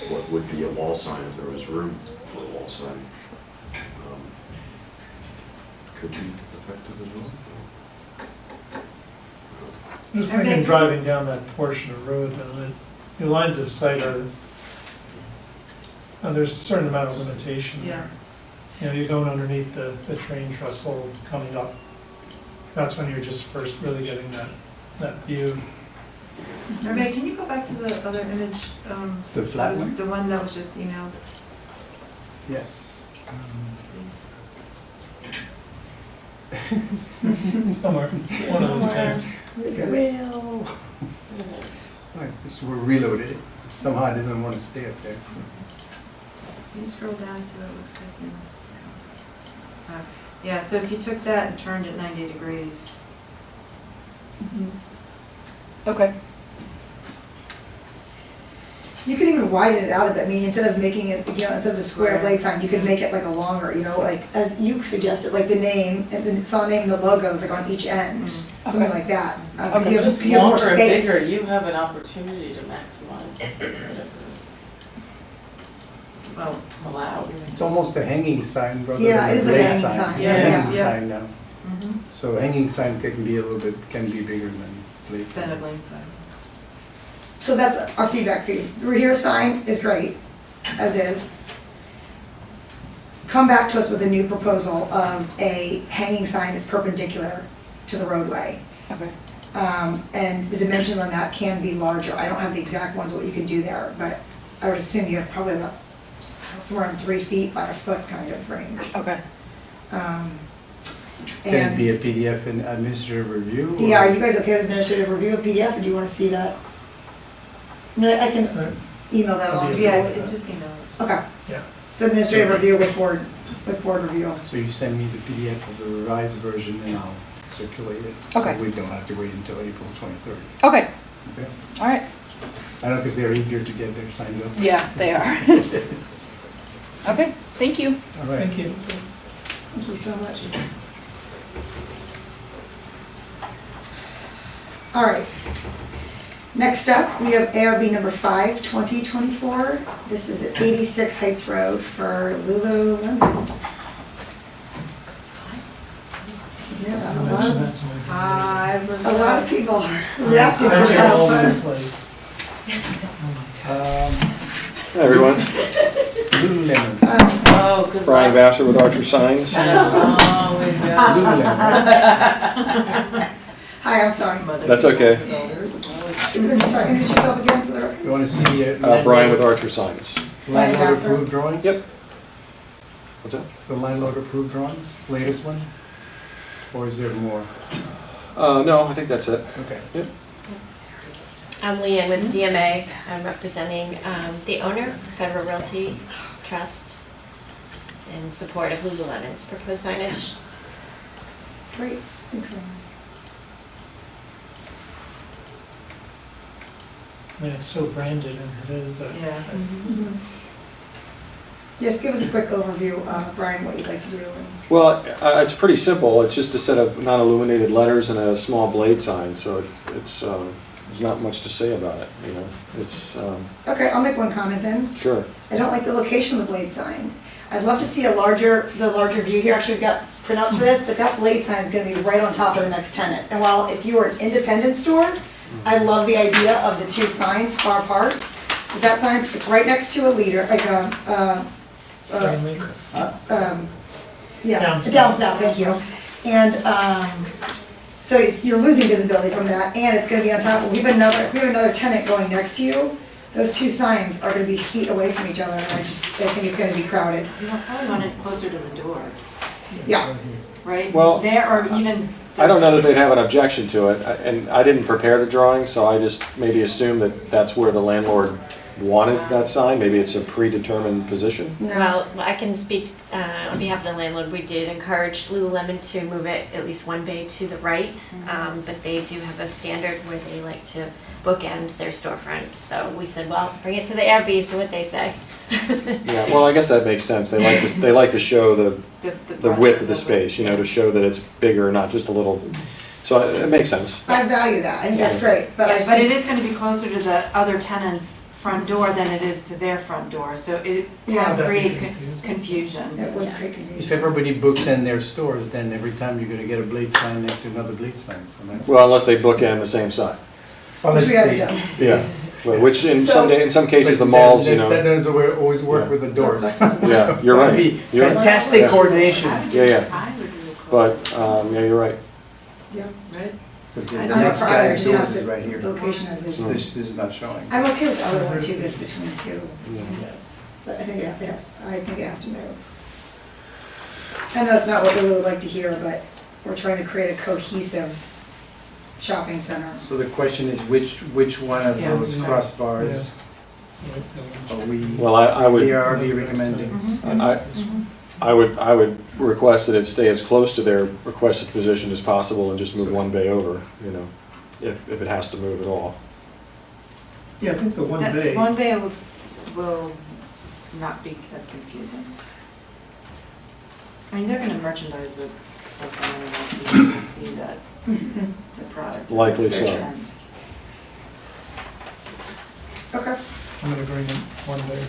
what would be a wall sign if there was room for a wall sign. could be defective as well. I'm just Okay. thinking driving down that portion of road, though, that your lines of sight are, there's a certain amount of limitation there. You know, you're going underneath the train trestle coming up. That's when you're just first really getting that view. Rebecca, can you go back to the other image? The flat one? The one that was just emailed, Yes. Somewhere, one of those times. Well. Right, so we're reloaded it. Somehow it doesn't want to stay up there, so. Can you scroll down and see what it looks like now? Yeah, so if you took that and turned it 90 degrees, Okay. You could even widen it out a bit, I mean, instead of making it, you know, instead of the square blade sign, you could make it like a longer, you know, like, as you suggested, like the name, and then it's all name and the logos, like on each end, something Okay. like that. Because Okay. you have, Just 'cause you have more longer and bigger, space. you have an opportunity to maximize whatever well, allowed. It's almost a hanging sign rather Yeah, than it a is a blade hanging sign. sign, It's a yeah. hanging Yeah. sign now. mhm, So hanging signs can be a little bit, can be bigger than blade signs. then a blade sign. So that's our feedback for you. The Revere sign is great, as is. Come back to us with a new proposal of a hanging sign that's perpendicular to the roadway. Okay. And the dimensions on that can be larger. I don't have the exact ones, what you can do there, but I would assume you have probably about somewhere around 3 feet by a foot kind of range. Okay. Um, Can it be And, a PDF and administrative review? or- yeah, are you guys okay with administrative review of PDF, or do you want to see that? No, I can email that along to you. Yeah, it just, you know, Okay. Yeah. So administrative review with board review. So you send me the PDF of the revised version and I'll circulate it. Okay. So we don't have to wait until April 23rd. Okay. Okay? All right. I know, because they're eager to get their signs up. Yeah, they are. Okay. Thank you. All right. Thank you. Thank you so much. All right. Next up, we have ARB number 5, 2024. This is at 86 Heights Road for Lululemon. Yeah, You mentioned that to me. a lot of people reacted to I read all this. this, like, Hi, everyone. Lululemon. Oh, good Brian luck. Vassar with Archer Signs. Oh, we go. Lululemon. Hi, I'm sorry. That's okay. Sorry, introduce yourself again for the record. You want to see the Brian with Archer Signs. landlord Vassar. approved drawings? Yep. What's that? The landlord approved drawings, latest one? Or is there more? No, I think that's it. Okay. I'm Leanne with DMA. I'm representing the owner, Federal Realty Trust, in support of Lululemon's proposed signage. Great, thanks, Lynn. I mean, it's so branded as it is. yeah. Yes, give us a quick overview, Brian, what you'd like to do. Well, it's pretty simple. It's just a set of non-illuminated letters and a small blade sign, so it's, there's not much to say about it, you know? It's, Okay, I'll make one comment then. sure. I don't like the location of the blade sign. I'd love to see the larger view here. Actually, we've got printouts for this, but that blade sign is gonna be right on top of the next tenant. And while if you were an independent store, I love the idea of the two signs far apart. But that sign's, it's right next to a leader, like Friendly. yeah, Downspout. downspout, thank you. And, so you're losing visibility from that, and it's gonna be on top, if we have another tenant going next to you, those two signs are gonna be feet away from each other, and I think it's gonna be crowded. You probably want it closer to the door, Yeah, right? Well, There, or even. I don't know that they'd have an objection to it, and I didn't prepare the drawing, so I just maybe assumed that that's where the landlord wanted that sign. Maybe it's a predetermined position. no, Well, I can speak on behalf of the landlord. We did encourage Lululemon to move it at least one bay to the right, but they do have a standard where they like to bookend their storefront. So we said, well, bring it to the ARB, see what they say. Yeah, well, I guess that makes sense. They like to show the width of the space, you know, to show that it's bigger, not just a little, so it makes sense. I value that, I think that's great, but I Yeah, just but it think, is gonna be closer to the other tenants front door than it is to their front door, so it Yeah. can That'd be create confusing. confusion. That would Yeah. create If confusion. everybody books in their stores, then every time you're gonna get a blade sign next to another blade sign, so that's. Well, unless they bookend the same side. Which we haven't done. Yeah, well, which in So- in some cases, the But malls, you That know, doesn't always work Yeah. with the doors. Yeah, you're right. That'd be You're right. fantastic Yeah. coordination. Yeah, yeah. I would do a call, but, yeah, you're right. Yeah. right? But the I the know next for guy's others, doors just is has right here. Location as is. This is not showing. I'm okay with the other one too, that's between two. Yeah. But I think it has, to move. I know it's not what we would like to hear, but we're trying to create a cohesive shopping center. So the question is, which one of Yeah. those crossbars are we, Well, I would. the RV recommending? I would request that it stay as close to their requested position as possible and just move one bay over, you know, if it has to move at all. Yeah, I think the one That bay, One bay will not be as confusing. I mean, they're gonna merchandise the stuff on there, so you can see that the product. is Likely their so. trend. Okay, I'm in agreement, one bay.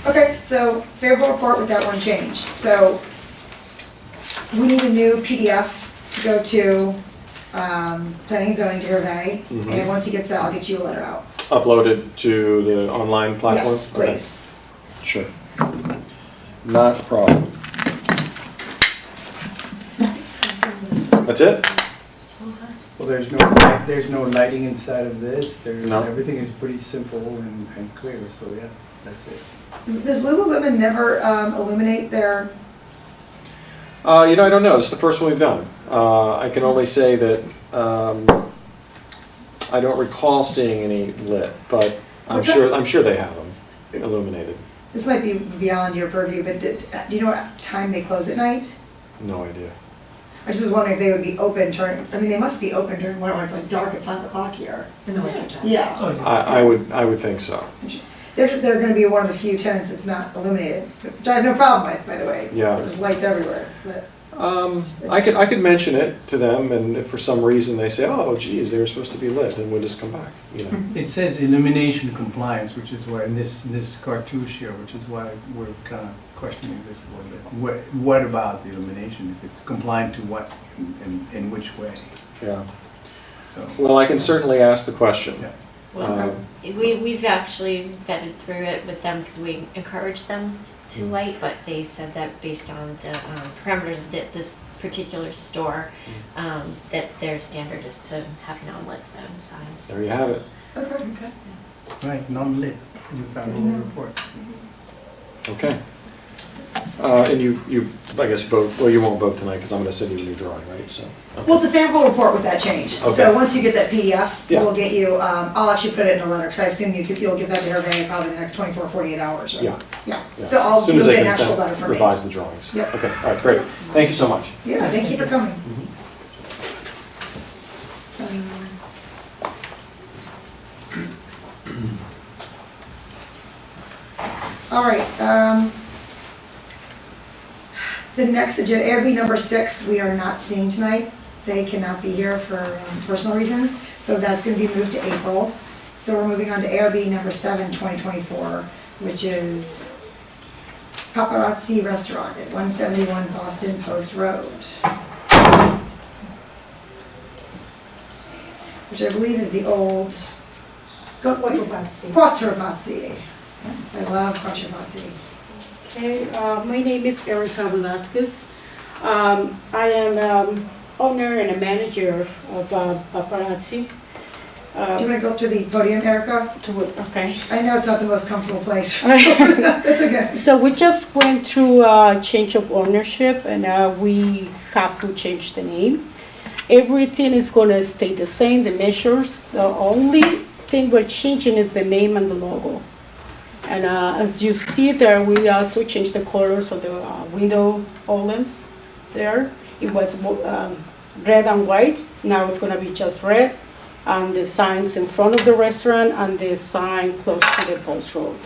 okay, so favorable report with that one change. So we need a new PDF to go to planning and zoning to Hervé. Mhm. And once he gets that, I'll get you a letter out. Uploaded to the online platform? Yes, Okay. please. Sure. Not a problem. That's it? Well, there's no lighting inside of this, No. everything is pretty simple and clear, so yeah, that's it. Does Lululemon never illuminate their, You know, I don't know. It's the first one we've done. I can only say that I don't recall seeing any lit, but I'm Okay. sure they have them illuminated. this might be beyond your purview, but do you know what time they close at night? No idea. I just was wondering if they would be open during, I mean, they must be open during winter when it's like dark at 5 o'clock here. In the winter time. Yeah. Oh, yeah. I would think so. They're gonna be one of the few tenants that's not illuminated, which I have no problem with, by the way. Yeah. There's lights everywhere, but, I could mention it to them, and if for some reason they say, oh, geez, they were supposed to be lit, then we'll just come back, you know. It says illumination compliance, which is why, in this cartouche here, which is why we're kind of questioning this a little bit. What about the illumination, if it's compliant to what, in which way? Yeah. So, Well, I can certainly ask the question. Yeah. Well, we've actually vetted through it with them because we encouraged them to light, but they said that based on the parameters of this particular store, that their standard is to have non-lit signs. There you have it. okay. right, non-lit, you found a little report. Okay. And you've, I guess, vote, well, you won't vote tonight because I'm going to send you a new drawing, right? So. Okay. Well, it's a favorable report with that change. So Okay. once you get that PDF, Yeah. we'll get you, I'll actually put it in a letter, because I assume you'll give that to Hervé probably the next 24, 48 hours, right? Yeah. Yeah, Yeah. so As soon you'll as they get an can actual send- letter from me. revise the drawings. Yep. Okay, all right, great. Thank you so much. Yeah, thank you for coming. All right, the next agenda, ARB number 6, we are not seeing tonight. They cannot be here for personal reasons, so that's gonna be moved to April. So we're moving on to ARB number 7, 2024, which is Paparazzi Restaurant at 171 Boston Post Road. Which I believe is the old. Quattro Pazzi. I love Quattro Pazzi. Okay, my name is Erica Velasquez. I am owner and a manager of Paparazzi. Do you wanna go up to the podium, Erica? Okay. I know it's not the most comfortable place. It's okay. So we just went through a change of ownership and we have to change the name. Everything is gonna stay the same, the measures. The only thing we're changing is the name and the logo. And as you see there, we also changed the colors of the window oleums there. It was red and white, now it's gonna be just red. And the signs in front of the restaurant and the sign close to the post road.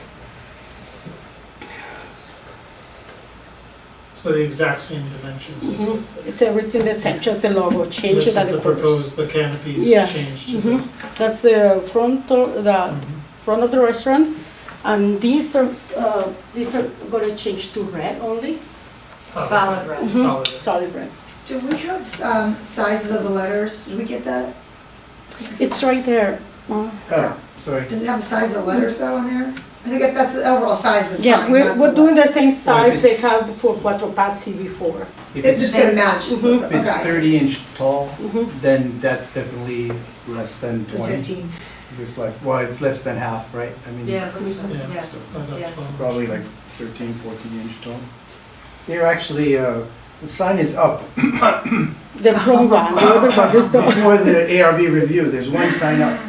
So the exact same dimensions is what's there. It's everything the same, just the logo This changed is and the the colors. proposed, the canopies Yes. changed to the. That's the front door, the Mhm. front of the restaurant. And these are gonna change to red only, Solid red. Mhm. Solid. solid red. Do we have sizes of the letters? Did we get that? It's right there. Sorry. Does it have the size of the letters though on there? I think that's the overall size of the Yeah, sign. we're, not we're the doing the same size they it's- have for Quattro Pazzi before. If It's just gonna match, Mhm. If it's okay, 30-inch tall, Mhm. then that's definitely less than the 20. 15. It's like, well, it's less than half, right? I mean, Yeah, it looks like- Yeah. yes, Right up yes. top. probably like 13, 14-inch tall. They're actually, the sign is up. The front one, the other one is the. Before the ARB review, there's one sign up.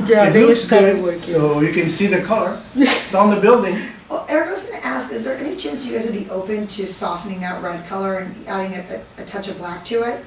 Yeah, It they looks started good, working. so you can see the color. It's on the building. Well, Eric, I was gonna ask, is there any chance you guys would be open to softening that red color and adding a touch of black to it?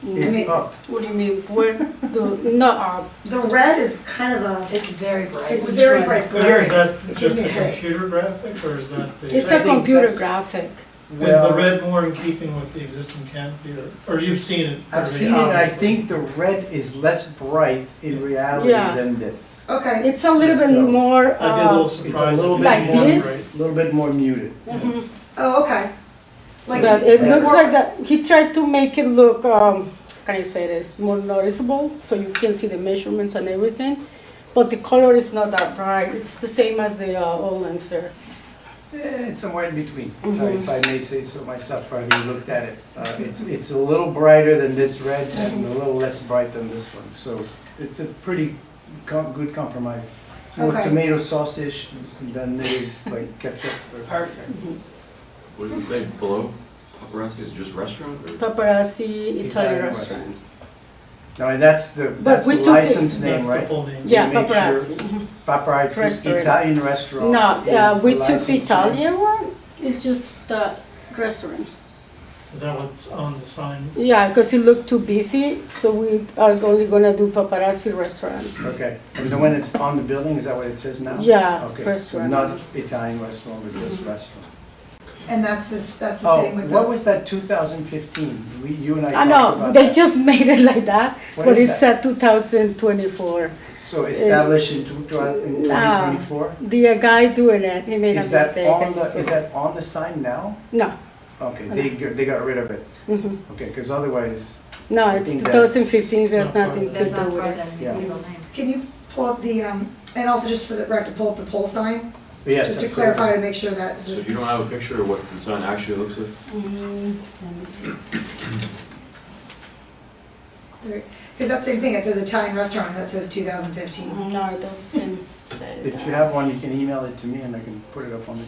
It's mean- up. What do you mean, where, no, The red is kind of a, It's very bright. it's Which very one? bright, it's Or glaring, is it that gives just me a the headache. computer graphic, or is that the? it's I a think computer that's- graphic. Is the Well, red more in keeping with the existing canopy, or you've seen it? I've already, seen it, I obviously. think the red is less bright in reality Yeah. than this. Okay, It's a little bit So, more, I'd be a little It's a surprised. little if bit it Like more, wasn't this? a little bit more muted. mhm. oh, okay. Like, But it like looks more- like that, he tried to make it look, can I say this, more noticeable, so you can see the measurements and everything. But the color is not that bright, it's the same as the old Lancer. It's somewhere in between, Mhm. if I may say so myself, having looked at it. It's a little brighter than this red and a little less bright than this one, so it's a pretty good compromise. It's more Okay. tomato sauce-ish than it is like ketchup. Perfect. What does it say below? Paparazzi, is it just restaurant or? Paparazzi Italian restaurant. No, and that's the But we took it- license name, That's the right? full name. Yeah, make sure- paparazzi. Mhm. Paparazzi Restaurant. Italian restaurant. No, is we the took the license name. Italian one, it's just the restaurant. Is that what's on the sign? Yeah, because it looked too busy, so we are only gonna do paparazzi restaurant. Okay, and the one that's on the building, is that what it says now? Yeah, Okay, so restaurant. not Italian restaurant, but just restaurant. And that's the same Oh, with what the, was that 2015? You and I I talked know, about they that. just made it like that, What but is it's that? at 2024. So established in 2024? The guy doing it, he made a Is that mistake. I on just the, is put- that on the sign now? No. Okay, they got rid of it. Mhm. Okay, because otherwise, No, I it's think 2015, there's that's- nothing to That's do not with part it. of the Yeah. legal name. can you pull up the, and also just for the record, pull up the pole sign? yes. Just to absolutely. clarify, to make sure that So this, you don't have a picture of what the sign actually looks like? Let me see. because that's the same thing, it says Italian restaurant, and that says 2015. No, it doesn't say If you that. have one, you can email it to me and I can put it up on the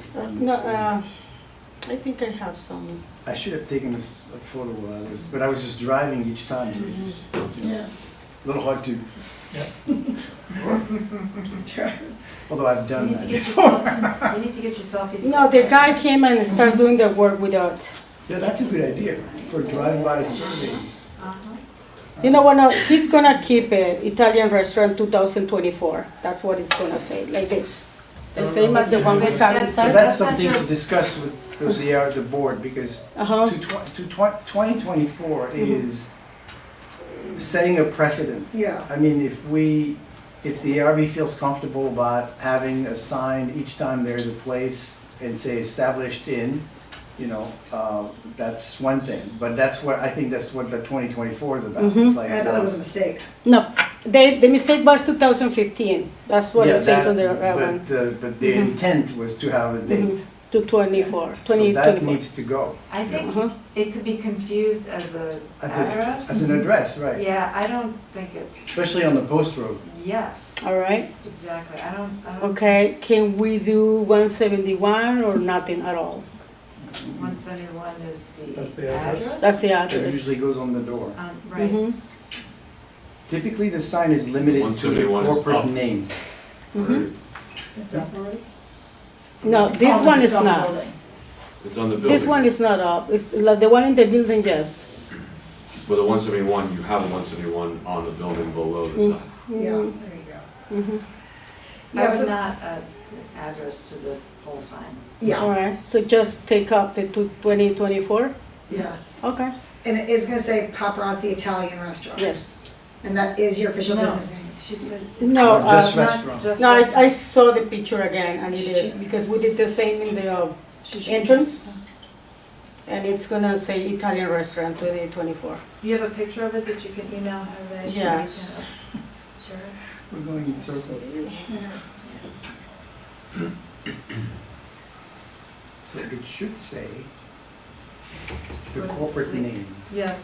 No, screen. I think I have some. I should have taken a photo while I was, but I was just driving each time, so it's just, you know, a little hard to, although I've You done need to that get before. yourself, you need to get your selfies. No, the guy came and started doing the work without. Yeah, that's a good idea for drive-by surveys. Uh-huh. You know what, no, he's gonna keep it, Italian restaurant 2024, that's what it's gonna say, like this. The same as the one we have So inside. that's That's not something to your- discuss with the board, because Uh-huh, 2024 is setting a precedent. Yeah, I mean, if the ARB feels comfortable about having a sign each time there's a place and say established in, you know, that's one thing. But that's what, I think that's what the 2024 is about. Mhm. It's like, I thought that was a mistake. no, the mistake was 2015, that's what yeah, it says that- on the one, But the Mhm. intent was to have a date. to 24, So that 2024. needs to go I think Uh-huh. it could be confused as a address. as an address, right? Yeah, I don't think it's, Especially on the post road. yes, All right, exactly, I don't, okay, can we do 171 or nothing at all? 171 is That's the the address? address? That's the It address. usually goes on the door. Right, Mhm, Typically, the sign is limited to the 171 is corporate up. name. mhm. It's up already? No, this one is not, It's on the building. this one is not up, it's like the one in the building, yes. But the 171, you have a 171 on the building below the Mm. sign. Yeah, Mhm, there you go. mhm. I Yeah, would so, not address to the pole sign. All yeah, right, so just take up the 2024? yes. Okay, And it's gonna say Paparazzi Italian Restaurant? yes. And that is your official No. business name? She said. No, Or just not restaurant? just No, restaurant. I saw the picture again, and it is, because we did the same in the entrance. And it's gonna say Italian restaurant 2024. You have a picture of it that you can email her? That she Yes. can share it? We're going in circles. So it should say the What is it corporate say? name. Yes.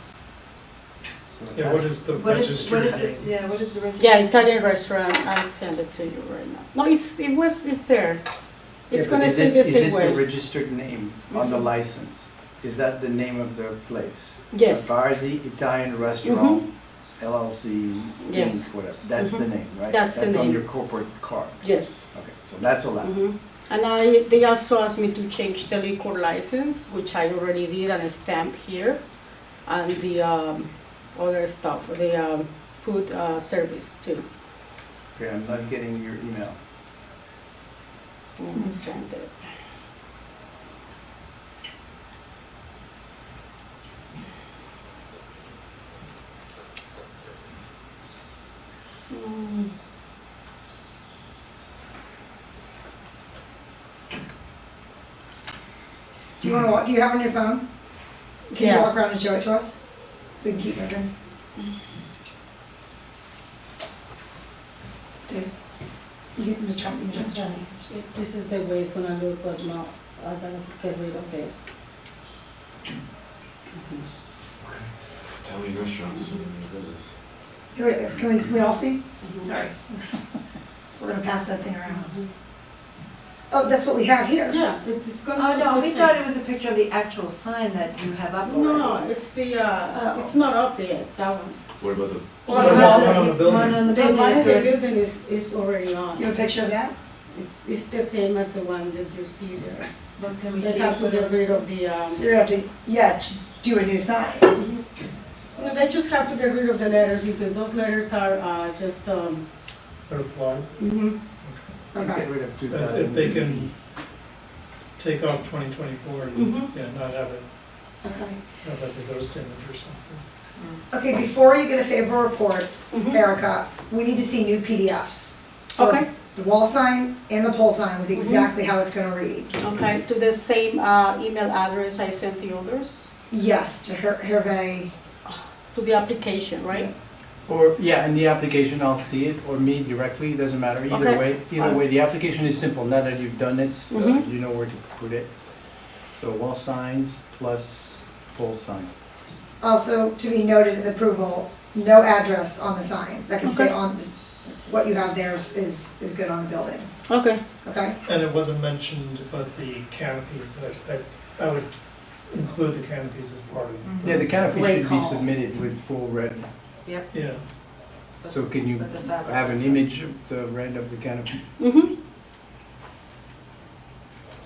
So it Yeah, has- what is the What is, registered name? yeah, what is the register? Yeah, Italian restaurant, I'll send it to you right now. No, it's there. It's Yeah, but gonna is stay it- the same Is it the way. registered name on the license? Is that the name of the place? Yes. Varzi Italian Restaurant LLC, Yes. Inc., whatever. That's the Mhm. name, right? That's the on name. your corporate card. Yes. Okay, so that's allowed. Mhm. And they also asked me to change the liquor license, which I already did and stamp here, and the other stuff, the food service too. Okay, I'm not getting your email. I'll send it. Mm. Do you wanna, do you have it on your phone? Can you Yeah. walk around and show it to us? So we can keep moving. Dave, you, Mr. Trump, you can jump down. This is the way it's gonna look, but no, I'm gonna get rid of this. Italian restaurants, business. Here, wait, can we all see? Sorry. We're gonna pass that thing around. Oh, that's what we have here. Yeah, it's gonna. Oh, look no, the we same. thought it was a picture of the actual sign that you have up already. No, it's the, it's not up there, that one. What about the, What The about one on the building. One on the The building, one in it's the already- building is already on. Do you have a picture of that? It's the same as the one that you see there. But can we They see have to what get it rid is? of the, So you have to, yeah, just do a new sign. no, they just have to get rid of the letters because those letters are, just, Or applied? mhm. Okay. Get rid of If 2000. they can take off 2024 and, Mhm. yeah, not have it, Okay. have like a ghost image or something. Okay, before you get a favorable report, Mhm. Erica, we need to see new PDFs. for Okay. The wall sign and the pole sign with exactly how it's gonna read. Okay, to the same, email address I sent the others, Yes, to Hervé. to the application, right? Or, yeah, in the application, I'll see it, or me directly, it doesn't matter, either Okay. way. Either way, the application is simple, now that you've done it, so Mhm. you know where to put it. So wall signs plus pole sign. Also, to be noted in the approval, no address on the signs. That can stay Okay. on, what you have there is good on the building, Okay. okay? And it wasn't mentioned, but the canopies, I would include the canopies as part of, Yeah, the canopy Great should be call. submitted with full red. Yep. yeah. So can you But the fabric have an is- image of the red of the canopy? Mm-hmm.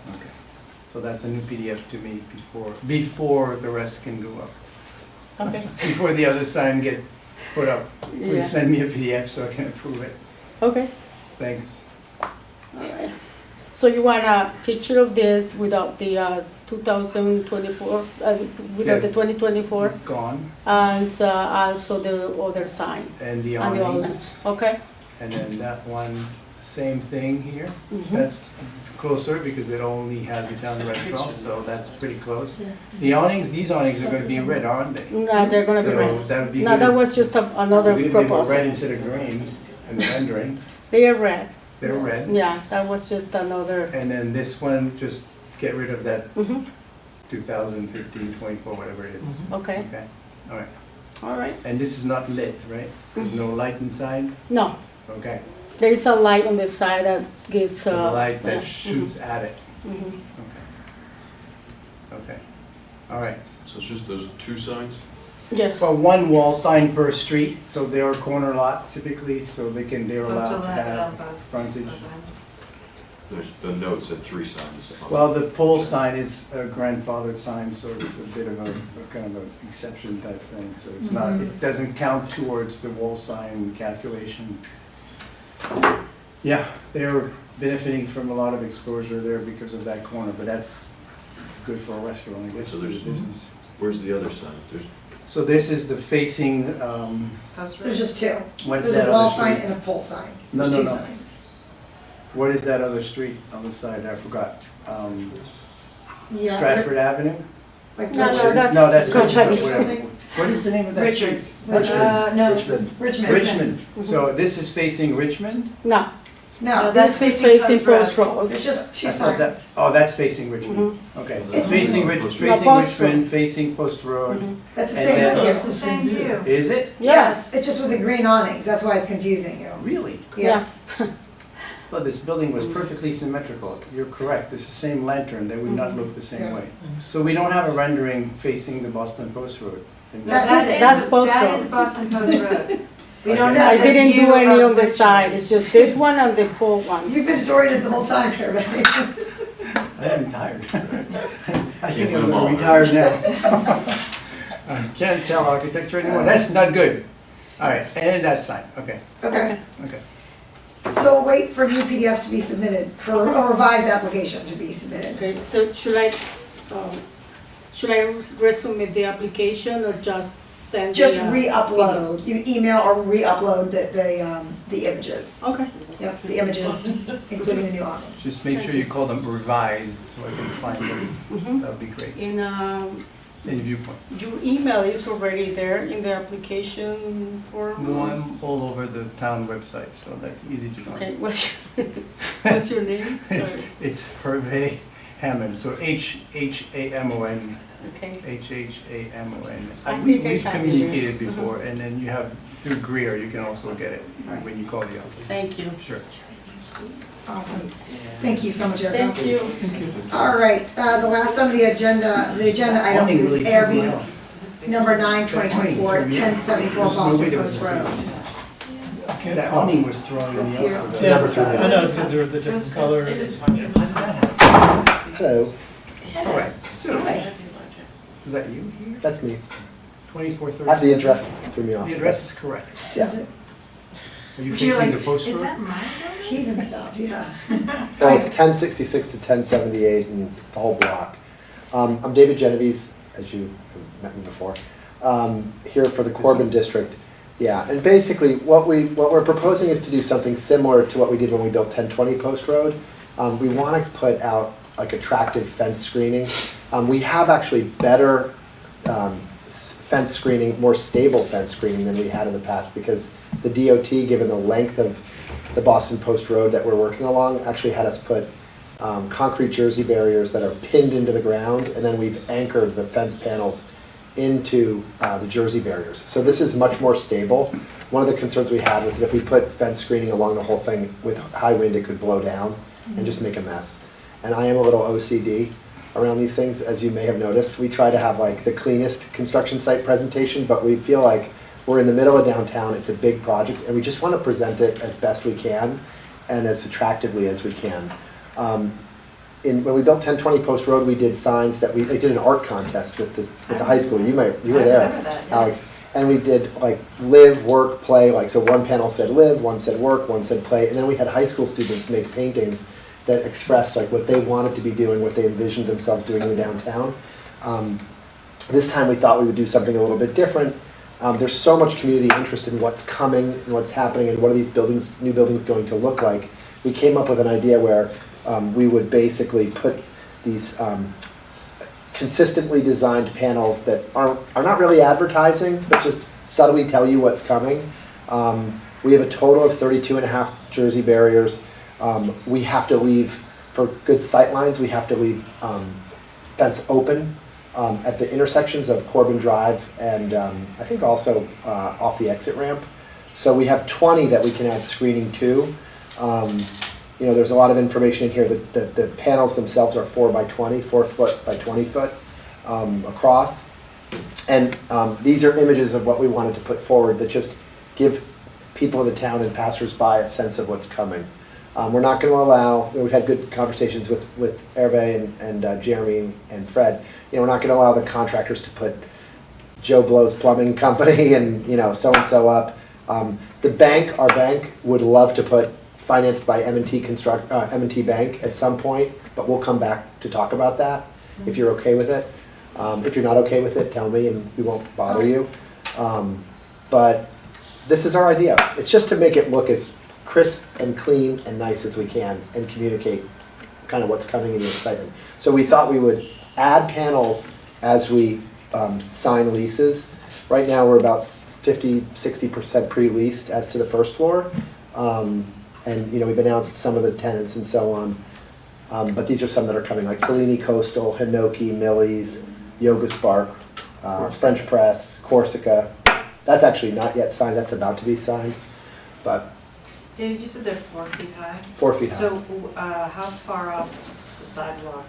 Okay. So that's a new PDF to me before the rest can go up. Okay. Before the other sign get put up. Yeah. Please send me a PDF so I can approve it. Okay. Thanks. Alright. So you want a picture of this without the 2024, Yeah. without the 2024, Gone. and also the other sign And the and the awnings. others. Okay. And then that one, same thing here. Mhm. That's closer because it only has Italian restaurants, so that's pretty close. The awnings, these awnings are gonna be red, aren't they? No, they're gonna be So red. that would be good. No, that was just another Good if they were proposal. red instead of green in the rendering. They are red. They're red. Yeah, that was just another. And then this one, just get rid of that Mhm. 2015, 24, whatever it is. Okay. Okay, all right. All right. And this is not lit, right? There's no light inside? No, Okay. there is a light on the side that gives. There's a light yeah. that shoots at it. Mhm. Okay. Okay, all right. so it's just those two signs? Yes. Well, one wall sign per street, so they're a corner lot typically, so they're Oh, allowed to so that on have both- frontage. both ends. There's, the note said 3 signs. Well, the pole sign is a grandfathered sign, so it's a bit of a kind of an exception type thing, so it's not, it doesn't count towards the wall sign calculation. Yeah, they're benefiting from a lot of exposure there because of that corner, but that's good for a restaurant, I guess, So for the there's- business. Where's the other sign? There's So this is the facing, Post There's road. just two. what is There's that a wall other sign street? and a pole sign. No, There's no, two no. signs. What is that other street on the side? I forgot. Yeah. Stratford Avenue? Like No, no, Richard. that's- No, that's Richard or whatever. something. What is the name of that Richard. street? No, Richmond. Richmond. So this is facing Richmond? No, No, that's this is facing facing Post Post Road. there's just two I thought that- signs. Oh, that's facing Richmond. Okay, so It's- facing No, facing Post Road. Richmond, facing Post Road. Mhm. That's the And same then- view. It's the same view. Is it? Yes, it's just with the green awnings, that's why it's confusing you. Really? Yeah. I thought this building was perfectly symmetrical. You're correct, it's the same lantern, they would not look the Yeah. same way. So we don't have a rendering facing the Boston Post Road. in No, this- That's Post That Road. is Boston Post Road. We don't Okay. have I the didn't view do any of on the Richmond. side, it's just this one and the pole one. You've been disoriented the whole time here, baby. I am tired. I think put I'm them all, gonna retire now. I can't tell architecture anymore, that's not good. All right, and that sign, okay, Okay, okay. so wait for new PDFs to be submitted, for a revised application to be submitted. Okay, so should I resubmit the application or just send? Just the, re-upload, you email or re-upload the images. Okay. Yep, the images, including the new awning. Just make sure you call them revised so I can find them, Mhm. that would be great. In, In viewpoint. your email is already there in the application form? No, I'm all over the town website, so that's easy to Okay, find. what's your name? It's, Sorry. it's Hervé Hammond, so Hamon, Okay, Hamon. I We- think I We've have it communicated here. before, and then you have, through Greer, you can also get it when you call the office. thank you. Sure. Awesome. Thank you so much, Erica. Thank you. All right, the last on the agenda items is ARB number 9, 2024, 1074 Boston Post Road. That awning was thrown in That's the you. office. Yeah, I know, it's because they're the different colors. Hello, All right, so, Hi. is that you here? that's me. 2430? The address threw me off. The address is correct. That's it. Are you You're facing like, the post is road? that my building? He even stopped, yeah. Well, it's 1066 to 1078 and it's the whole block. I'm David Genovese, as you have met me before, here for the Corbin District. Yeah, and basically what we're proposing is to do something similar to what we did when we built 1020 Post Road. We want to put out like attractive fence screening. We have actually better fence screening, more stable fence screening than we had in the past because the DOT, given the length of the Boston Post Road that we're working along, actually had us put concrete jersey barriers that are pinned into the ground, and then we've anchored the fence panels into the jersey barriers. So this is much more stable. One of the concerns we had was that if we put fence screening along the whole thing with high wind, it could blow down and just make a mess. And I am a little OCD around these things, as you may have noticed. We try to have like the cleanest construction site presentation, but we feel like we're in the middle of downtown, it's a big project, and we just want to present it as best we can and as attractively as we can. When we built 1020 Post Road, we did signs that they did an art contest with the high school. You were I there, remember that, yeah. Alex. And we did like live, work, play. Like so, one panel said live, one said work, one said play, and then we had high school students make paintings that expressed like what they wanted to be doing, what they envisioned themselves doing in the downtown. This time we thought we would do something a little bit different. There's so much community interest in what's coming and what's happening and what are these buildings, new buildings going to look like. We came up with an idea where we would basically put these consistently designed panels that are not really advertising, but just subtly tell you what's coming. We have a total of 32.5 jersey barriers. We have to leave, for good sight lines, we have to leave fence open at the intersections of Corbin Drive and I think also off the exit ramp. So we have 20 that we can add screening to. You know, there's a lot of information in here. The panels themselves are 4 by 20, 4 foot by 20 foot across. And these are images of what we wanted to put forward that just give people in the town and passersby a sense of what's coming. We're not going to allow, we've had good conversations with Hervé and Jeremy and Fred. You know, we're not going to allow the contractors to put Joe Blow's Plumbing Company and, you know, so-and-so up. The bank, our bank, would love to put financed by M&T Bank at some point, but we'll come back to talk about that if you're okay with it. If you're not okay with it, tell me and we won't bother you. But this is our idea. It's just to make it look as crisp and clean and nice as we can and communicate kind of what's coming in the excitement. So we thought we would add panels as we sign leases. Right now, we're about 50-60% pre-leased as to the first floor. And we've announced some of the tenants and so on. But these are some that are coming, like Fellini Coastal, Hinoki, Millie's, Yoga Spark, French Press, Corsica. That's actually not yet signed, that's about to be signed, but David, you said they're 4 feet high? 4 feet high. So, how far off the sidewalk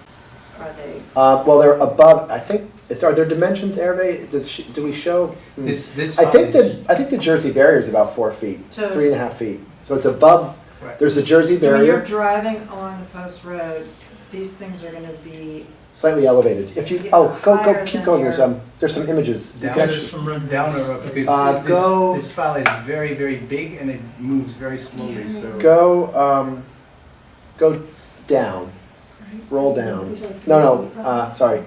are they? Well, they're above, I think, are there dimensions, Hervé? Do we show? This I think is- the Jersey barrier is about 4 feet, So 3.5 feet. So it's above, Right. there's the Jersey So when you're barrier, driving along the post road, these things are gonna be, slightly elevated. If you, Higher keep than going, your- there's some images. You Down, can there's actually- some renderings. down or up, because go- this file is very, very big and it moves very slowly, so. Go down, roll down. No, sorry,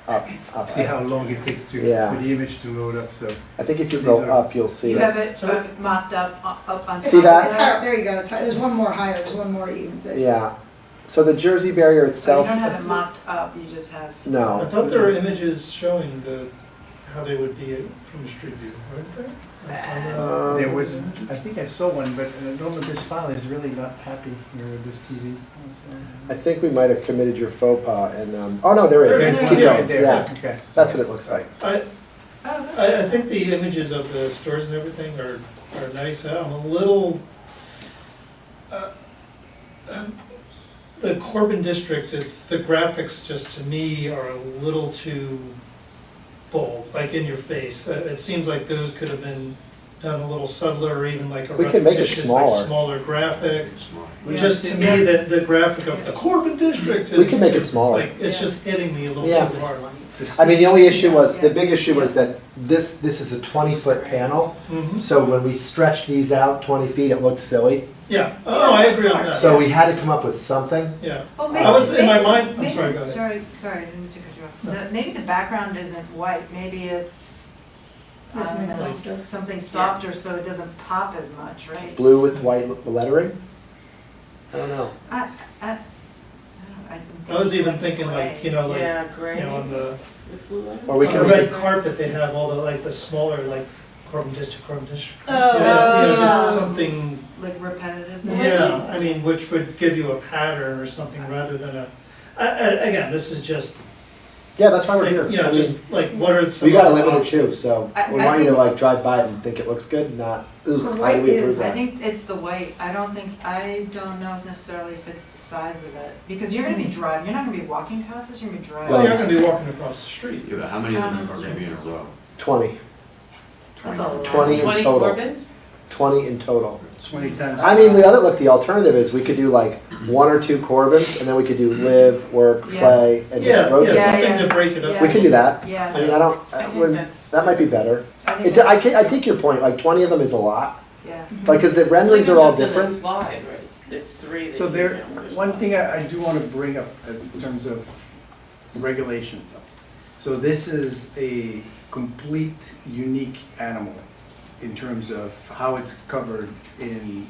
up. See how long it takes Yeah. for the image to load up, so. I think if you These go are- up, you'll see you it. have it So- mocked up on. See that? It's higher, there you go, there's one more higher, there's one more even. Yeah, so the Jersey barrier So you itself, don't have it mocked up, you just have. I no. thought there were images showing how they would be from the street view, weren't there? There was, I think I saw one, but this file is really not happy here with this TV. I think we might have committed your faux pas and, oh no, there is. There's Keep one going. right there. Yeah, Okay. that's what it looks like. I think the images of the stores and everything are nice. I'm a little, the Corbin district, the graphics just to me are a little too bold, like in your face. It seems like those could have been done a little subtler or even like a We could make it repetitious, like smaller. smaller graphic. Yeah. Just to me, the graphic of the Corbin district is. We can make it smaller. Like, it's just hitting me a little Yeah. too hard. I mean, the only issue was, the big issue was that this is a 20-foot panel. Mhm. So when we stretched these out 20 feet, it looked silly. Yeah, oh, I agree on that. So we had to come up with something. Yeah. Well, I was, in my maybe- mind, I'm maybe- sorry, go ahead. Sorry, I didn't mean to cut you off. Maybe the background isn't white, maybe it's, I don't Something know, softer. something softer so it doesn't pop as much, right? Blue with white lettering? I don't know. I don't think I was it's even like thinking gray. like, like, Yeah, gray on the, with blue letters. Or we on can the make red it, carpet, they have all the smaller, like, Corbin District. Oh, Just yeah. something, Like repetitive. yeah, I mean, which would give you a pattern or something rather than again, this is just, yeah, that's why we're like, here. you know, I just mean, like, what are some we gotta other live with it too, options? so I- we I want you to think- like drive by it and think it looks good, not, ugh, The how do white we approve is- I that? think it's the white, I don't know necessarily if it's the size of it, because you're gonna be driving, you're not gonna be walking past this, you're gonna be driving. Well, you're not gonna be walking across the street. Yeah, but how many of them are gonna be in a row? 20. That's a lot. 20 in 20 total. Corbins? 20 in total. 20 times. I mean, the alternative is we could do like 1 or 2 Corbins, and then we could do live, work, Yeah. play, and just Yeah, rotate. Yeah, something yeah. to break it up. Yeah. We could do that. I Yeah, mean, I don't, I think wouldn't- that's. that might be better. I think I take your point, like 20 of them is a lot, yeah. like, cause the renderings are all different. It's slide, right? It's 3. that So you there, can- one thing I do want to bring up in terms of regulation. So this is a complete, unique animal in terms of how it's covered in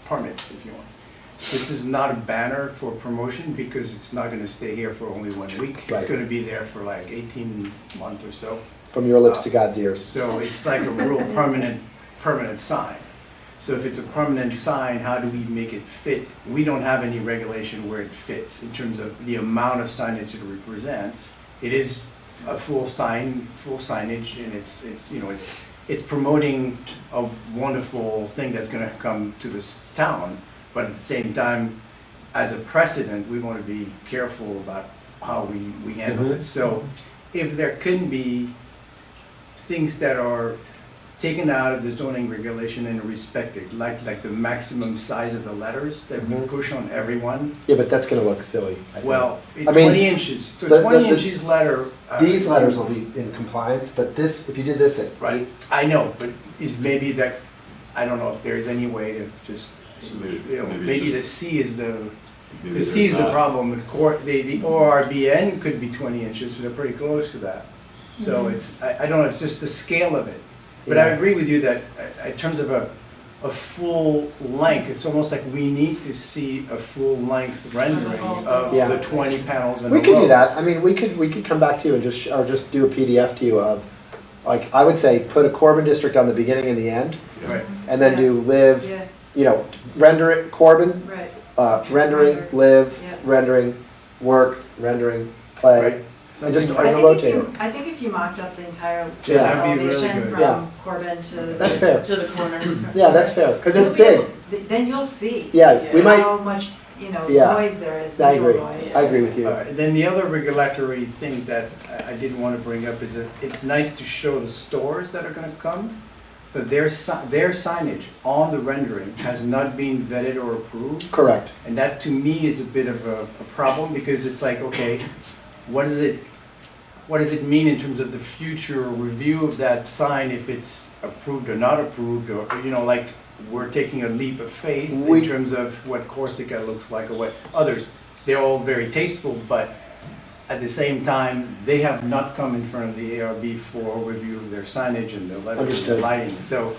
permits, if you want. This is not a banner for promotion because it's not going to stay here for only 1 week. It's Right. going to be there for like 18 months or so. From your lips to God's ears. So it's like a real permanent sign. So if it's a permanent sign, how do we make it fit? We don't have any regulation where it fits in terms of the amount of signage it represents. It is a full signage, and it's promoting a wonderful thing that's gonna come to this town. But at the same time, as a precedent, we wanna be careful about how we handle it. So if there couldn't be things that are taken out of the zoning regulation and respected, like the maximum size of the letters that we Mhm. push on everyone. Yeah, but that's gonna look silly, I think. Well, I mean, 20 inches, so the- 20 the- inches letter. These letters will be in compliance, but this, if you did this at Right, I know, but is maybe that, I don't know if there is any way to just, So maybe- you know, maybe it's maybe just- the C is the maybe The C is there's the not. problem with the ORBN could be 20 inches, they're pretty close to that. So it's, I don't know, it's just the scale of it. But I Yeah. agree with you that in terms of a full length, it's almost like we need to see a full length rendering of Yeah. the 20 panels in a row. We could do that. I mean, we could come back to you and just do a PDF to you of, like, I would say, put a Corbin district on the beginning and the end, Right. and then do live, Yeah, you know, render it Corbin, right. rendering, live, Yeah. rendering, work, rendering, play. Right. And just Something- rotate it. I think if you mocked up the entire Yeah, that'd be really elevation good. Yeah. from Corbin to. That's fair. To the corner. Yeah, that's fair, because it's You'll be big. able- Then you'll see. Yeah, we might, How much, you know, Yeah. noise there is, I visual agree. noise. I agree with you. All right, then the other regulatory thing that I did want to bring up is that it's nice to show the stores that are going to come, but their signage on the rendering has not been vetted or approved. Correct. And that to me is a bit of a problem because it's like, okay, what does it mean in terms of the future review of that sign if it's approved or not approved, or, you know, like, we're taking a leap of faith in We- terms of what Corsica looks like or what others. They're all very tasteful, but at the same time, they have not come in front of the ARB for review of their signage and their lettering and Understood. lighting, so.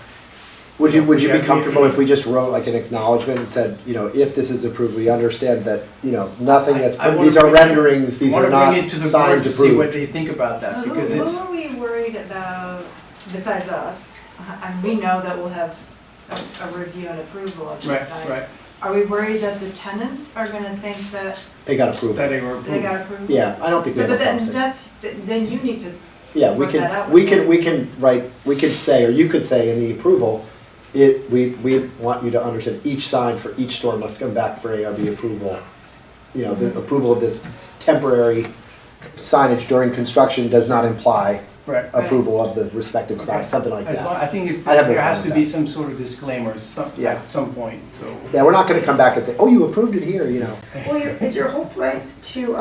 Would you be Yeah, comfortable if we just wrote like an acknowledgement and said, you know, if this is approved, we understand that, you know, nothing that's, I wanna these are bring it- renderings, these are I want not to bring it to the board signs to see what approved. they think about that, Who because it's. are we worried about besides us? And we know that we'll have a review and approval of these Right, signs. right. Are we worried that the tenants are gonna think that They got approved. That they were approved. they got approval? Yeah, I don't think we So, have a but then problem. then you need to, Yeah, we work that out can, with we can write, we could say, or you could say in the approval, we want you to understand each sign for each store must come back for ARB approval. You know, the approval of this temporary signage during construction does not imply Right. approval of the respective sign, Okay. something like As long, that. I think if I'd have no there has problem to with be some sort of disclaimer Yeah. at some point, so. Yeah, we're not gonna come back and say, oh, you approved it here, you know. Well, is your whole point to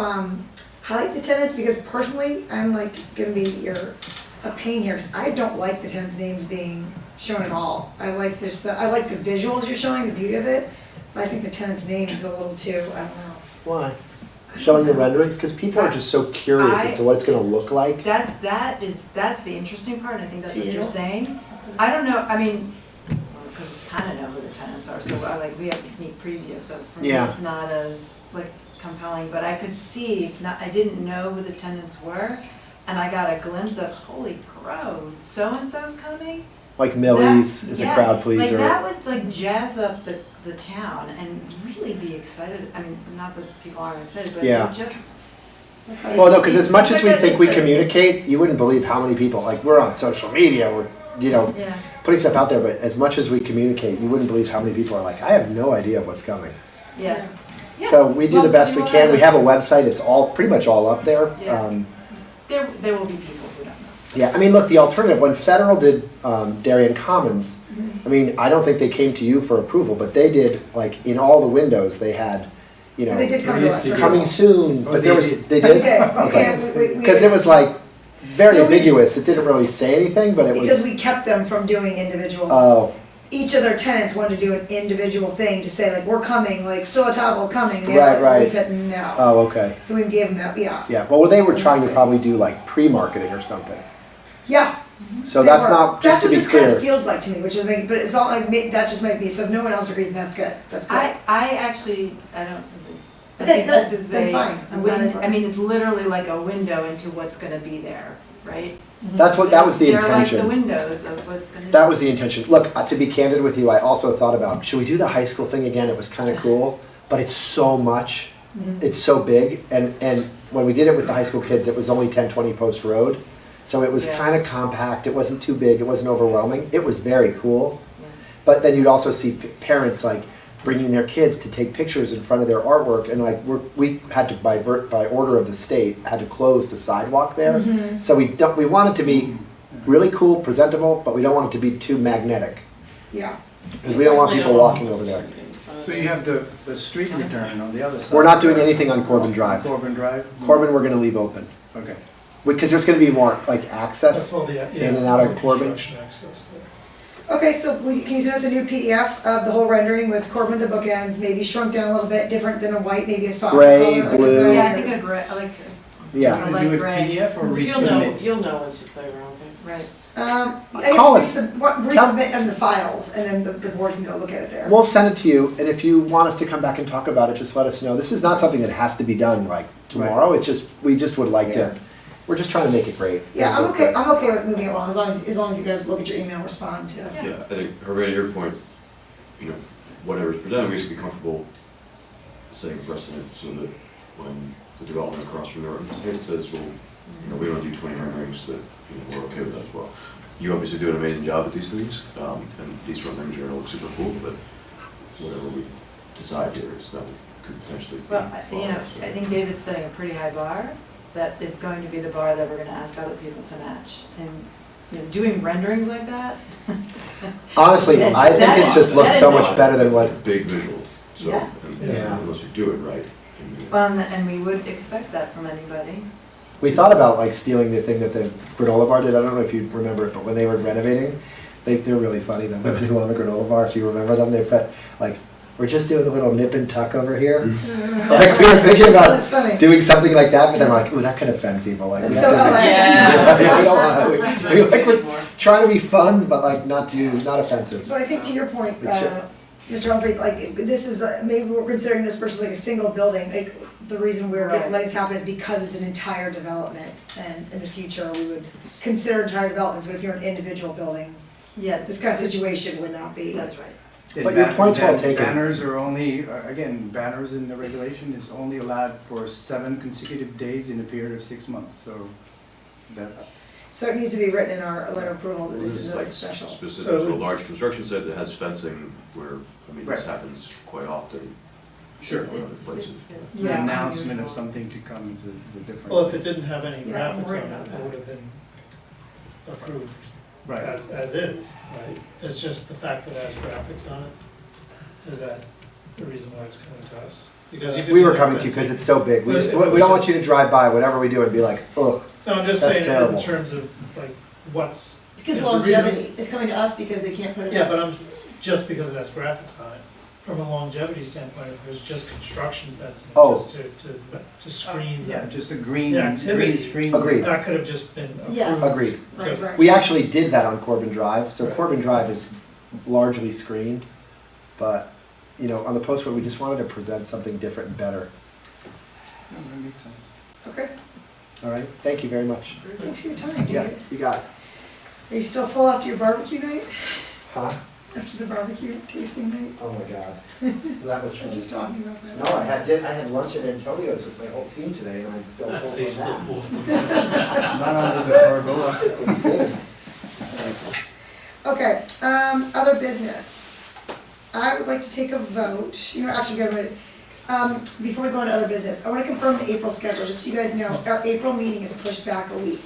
highlight the tenants? Because personally, I'm like gonna be a pain here, 'cause I don't like the tenants' names being shown at all. I like this, I like the visuals you're showing, the beauty of it, but I think the tenant's name is a little too, I don't know. Why? Showing the renderings, because people are just so curious as to what it's gonna look like. that's the interesting part, and I think that's Do what you? you're saying. I don't know, I mean, because we kind of know who the tenants are, so we have the sneak preview, so for me, Yeah. it's not as like compelling, but I could see, if not, I didn't know who the tenants were, and I got a glimpse of, holy crow, so-and-so's coming? Like Millie's is a Yeah, crowd pleaser. Like that would like jazz up the town and really be excited, I mean, not that people aren't excited, but Yeah. it just. Well, no, because as much as we It's think we a- communicate, you wouldn't believe how many people, like, we're on social media, we're, you know, Yeah, putting stuff out there, but as much as we communicate, you wouldn't believe how many people are like, I have no idea what's coming. yeah. Yeah. So we do Well, the best we you know can. We what? have a website, it's all, pretty much all up there. Yeah. There will be people who don't know. Yeah, I mean, look, the alternative, when Federal did Darien Commons, I mean, I don't think they came to you for approval, but they did, like, in all the windows, they had, you know, They did come to us. right? coming soon, Oh, but they there was, did. they We did? did, Okay. okay. Because it was like, very No, we- ambiguous, it didn't really say anything, but it Because was, we kept them from doing individual. oh, Each of their tenants wanted to do an individual thing to say like, we're coming, like Silatopo coming, and the Right, other, we right. said no. oh, okay. So we gave them that, yeah. Yeah, well, they were trying to probably do like pre-marketing or something. Yeah. So they that's were. not, just to be That's what this kind clear. of feels like to me, which is making, but it's all like, that just might be, so if no one else agrees, then that's good, that's good. I actually, I don't. I Okay, think good. this is Then a fine. I'm glad win- I'm- I mean, it's literally like a window into what's gonna be there, right? That was the They're like intention. the windows of what's gonna be. That was the intention. Look, to be candid with you, I also thought about, should we do the high school thing again? It was kind of cool, but it's so much, it's so big. And when we did it with the high school kids, it was only 1020 Post Road. So it was Yeah. kind of compact, it wasn't too big, it wasn't overwhelming. It was very cool. Yeah. But then you'd also see parents like bringing their kids to take pictures in front of their artwork. And like, we had to, by order of the state, had to close the sidewalk there. So we want it to be really cool, presentable, but we don't want it to be too magnetic. Yeah. Because we don't want people walking over there. So you have the street return on the other side. We're not doing anything on Corbin Drive. Corbin Drive? Corbin, we're gonna leave open. Okay. Because there's gonna be more like That's access. all the, in and out of more Corbin. construction access there. Okay, so can you send us a new PDF of the whole rendering with Corbin the bookends, maybe shrunk down a little bit, different than a white, maybe a soft color? Gray, like a blue. gray Yeah, I or- think a gray, like, Yeah. Want to do a PDF or resubmit? You'll know once you play around with it. right. I Call guess us. resubmit them the files, and then the board can go look at it there. We'll send it to you, and if you want us to come back and talk about it, just let us know. This is not something that has to be done like tomorrow. It's just, we just would like Yeah. to, we're just trying to make it great. Yeah, I'm okay with moving along, as long as you guys look at your email and respond to. Yeah, I think, Hervé, to your point, whatever's presented, we have to be comfortable setting precedent so that when the development across from the state says, well, we don't do 20 renderings, that, we're okay with that as well. You obviously do an amazing job at these things, and these renderings are gonna look super cool, but whatever we decide here is that could potentially be. Well, I think David's setting a pretty high bar, that is going to be the bar that we're gonna ask other people to match. And, doing renderings like that. Honestly, I think it just looks so much better than what, It's a big visual, so, Yeah. Yeah. unless you do it right. And we would expect that from anybody. we thought about like stealing the thing that the granola bar did. I don't know if you remember it, but when they were renovating, they're really funny, the women who own the granola bar, if you remember them, they put like, we're just doing a little nip and tuck over here. Like we were thinking about That's funny. doing something like that, but then we're like, ooh, that could offend people. Like, That's we so have to be- Yeah. we don't wanna- we're trying to be fun, but like not offensive. But I think to your point, It should. Mr. Humphrey, like, this is, maybe we're considering this versus like a single building, like, the reason we're Right. letting this happen is because it's an entire development, and in the future, we would consider entire developments, but if you're an individual building, Yeah. this kind of situation would not be. That's right. And But your point's well that taken. Banners are only, again, banners in the regulation is only allowed for 7 consecutive days in a period of 6 months, so that's. So it needs to be written in our letter of approval that this This is is a like special. specific to a large construction site that has fencing where, this Right. happens quite often. Sure. In other places. It's The Yeah. announcement of something to come is a different. Well, if it didn't have any Yeah, I'm graphics worried on about it, that. it would have been approved Right. as is, right? It's just the fact that it has graphics on it, is that the reason why it's coming to us? Because you could We do were that coming to you fencing. because it's so big. We But just, it- we don't want you to drive by whatever we do and be like, ugh. No, I'm just That's saying terrible. in terms of like what's. Because Yeah, the reason- longevity, it's coming to us because they can't put it. Yeah, but I'm, just because it has graphics on it, from a longevity standpoint, if it was just construction fencing, Oh. just to screen Yeah, the, just a green, The green activity. screen. Agreed. that could have just been approved. Yes. Agreed. Right, Just- right. We actually did that on Corbin Drive, so Right. Corbin Drive is largely screened, but, on the post road, we just wanted to present something different and better. Yeah, that makes sense. Okay, All right, thank you very much. thanks for your time. Yeah, you got it. Are you still full after your barbecue night? Huh? After the barbecue tasting night? Oh my God. That was I was just talking about that. No, I had lunch at Antonio's with my whole team today, and I'm still full from that. Not under the pergola. Okay, other business. I would like to take a vote, actually, before we go into other business, I wanna confirm the April schedule, just so you guys know, our April meeting is pushed back a week.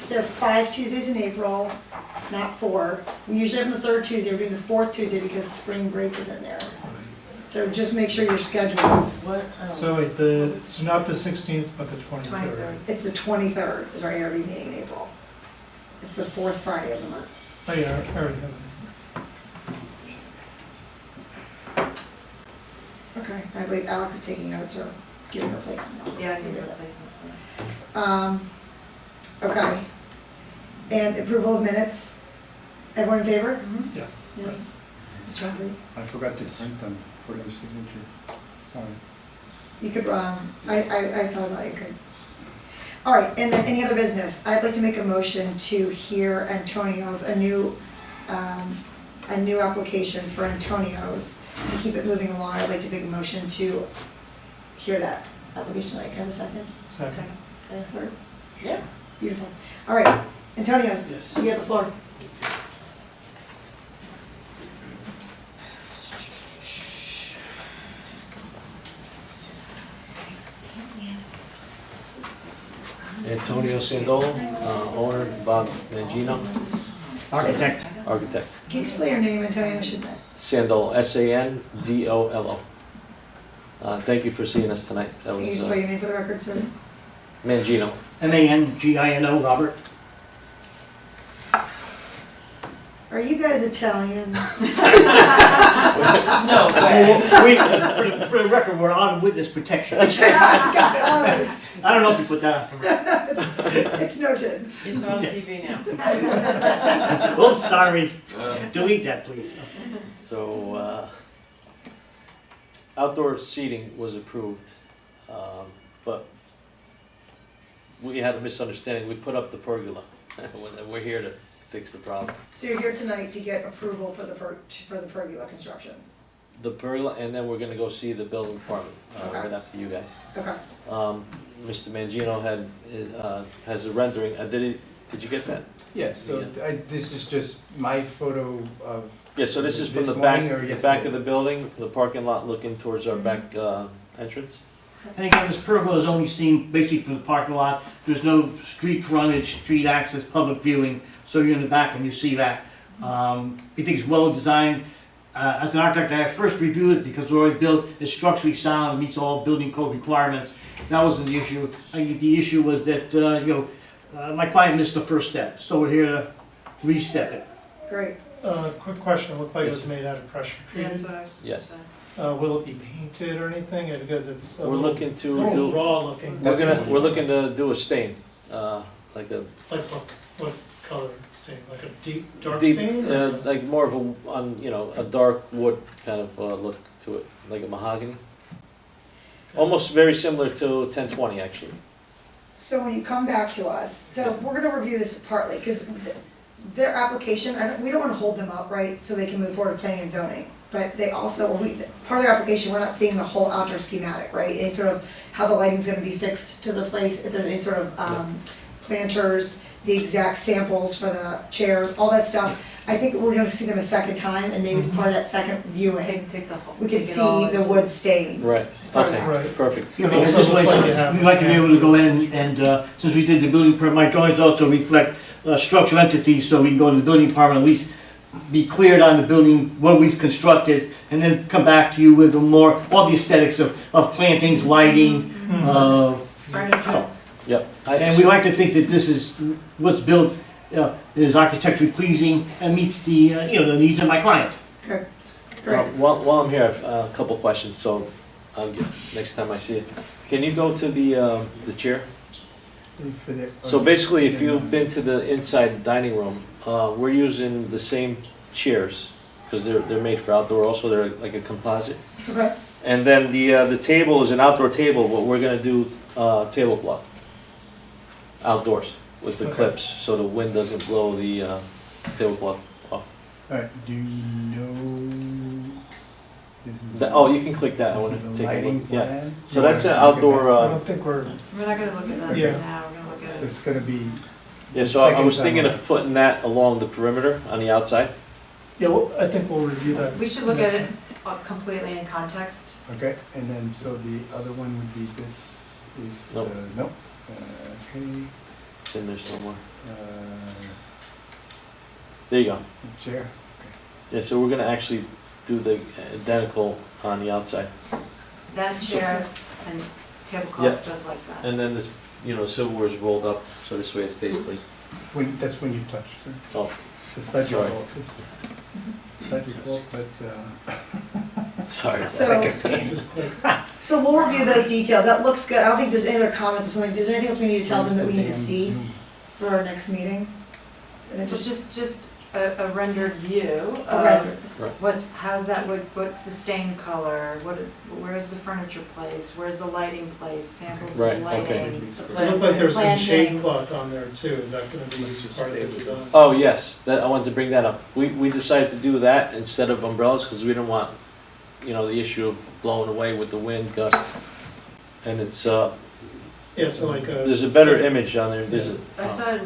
There are 5 Tuesdays in April, not 4. We usually have them the 3rd Tuesday, we're doing the 4th Tuesday because spring break is in there. So just make sure your schedules, What? So wait, so not the 16th, but the 23rd. 23rd. it's the 23rd is our ARB meeting in April. It's the 4th Friday of the month. Oh, yeah, I already have it. Okay, I believe Alex is taking notes or giving replacement. Yeah, I need a replacement. Okay. And approval of minutes, everyone in favor? Mhm. Yeah. Yes. Mr. Humphrey? I forgot to print them for your signature. Sorry. You could, I thought about it, you could. All right, and then any other business? I'd like to make a motion to hear Antonio's, a new application for Antonio's. To keep it moving along, I'd like to make a motion to hear that application. Like, have a second? Second. And a third? Yeah. Beautiful. All right, Antonio's, Yes. you have the floor. Antonio Sandolo, owner, Bob Mangino, Architect. architect. Can you spell your name, Antonio? Should that? Sandolo, Sandolo. Thank you for seeing us tonight. That Can you was spell your name for the record, sir? Mangino. Mangino, Robert. Are you guys Italian? No way. For the record, we're on witness protection. Got it, all right. I don't know if you put that on. It's noted. It's on TV now. Oops, sorry. Delete that, please. So, outdoor seating was approved, but we had a misunderstanding. We put up the pergola. We're here to fix the problem. So you're here tonight to get approval for the pergola construction? The pergola, and then we're gonna go see the building department, Okay. right after you guys. Okay. Mr. Mangino has a rendering, did you get that? Yes, so this is just my photo of. Yeah, so this is from This the back, morning or the back yesterday? of the building, the parking lot looking towards our back, entrance. And again, this pergola is only seen basically from the parking lot. There's no street frontage, street access, public viewing, so you're in the back and you see that. We think it's well designed. As an architect, I first reviewed it because it's already built, it's structurally sound, meets all building code requirements. That wasn't the issue. I think the issue was that, my client missed the first step, so we're here to re-step it. Great. Quick question, it looked like it Yes, was sir. made out of pressure Yeah, that's treated. what I was Yes. saying. Will it be painted or anything? Because it's a We're little, looking to little do, raw looking. we're looking to do a stain, like a Like what color stain? Like a deep, dark deep, stain? or- like more of a dark wood kind of look to it, like a mahogany. Almost very similar to 1020 actually. So when you come back to us, so we're gonna review this partly, because their application, we don't wanna hold them up, right, so they can move forward with planning and zoning. But they also, part of their application, we're not seeing the whole outdoor schematic, right? Any sort of, how the lighting's gonna be fixed to the place, if there's any sort of, planters, the exact samples for the chairs, all that stuff. I think we're gonna see them a second time, and maybe as part of that second viewing, Take the whole. we could take it all see the into- wood stains. Right, As part of okay, that. Right. perfect. You know, Also this looks way, like you have- we'd like to be able to go in and, since we did the building permit, my drawings also reflect structural entities, so we can go to the building department, at least be cleared on the building, what we've constructed, and then come back to you with all the aesthetics of plantings, lighting, Furniture. Yep. and we like to think that this is, what's built is architecturally pleasing and meets the, the needs of my client. Okay, great. While I'm here, I have a couple questions, so next time I see it. Can you go to the chair? So basically, if you've been to the inside dining room, we're using the same chairs, because they're made for outdoor also, they're like a composite. Okay, And then the table is an outdoor table, but we're gonna do tablecloth outdoors with the Okay. clips, so the wind doesn't blow the tablecloth off. Alright, do you know? This is Oh, you can click that, I This wanna is a take a lighting look. Yeah. plan. So You that's an wanna look at outdoor, I don't think we're, We're not gonna look at that Yeah. right now, we're gonna look at that? it. It's gonna be. Yeah, the so I second was time thinking around. of putting that along the perimeter on the outside. yeah, well, I think we'll review that. We should look at next it time. completely in context. Okay, and then so the other one would be this is, Nope. nope, okay, It's in there somewhere. uh, There you go. chair. Yeah, so we're gonna actually do the identical on the outside. That chair and tablecloth just like that. And then this, silverware is rolled up, so this way it stays clean. That's when you touched it. Oh, It's not your Sorry. fault, it's not your fault, but, sorry. so, Just click. so we'll review those details, that looks good, I don't think there's any other comments or something, is there anything else we need to tell them that we need to see for our next meeting? In But addition- just a rendered view A of render. how's that wood, what's the stain color, where's the furniture placed, where's the lighting placed, samples of the Right, okay. lighting. It looked like there's some shade Plantings. cloth on there too, is that gonna be Let's just part of stay the with design? this. Oh, yes, I wanted to bring that up. We decided to do that instead of umbrellas, because we didn't want, the issue of blowing away with the wind gust. And it's, Yeah, so like a. there's a better image on there, there's a, I saw it,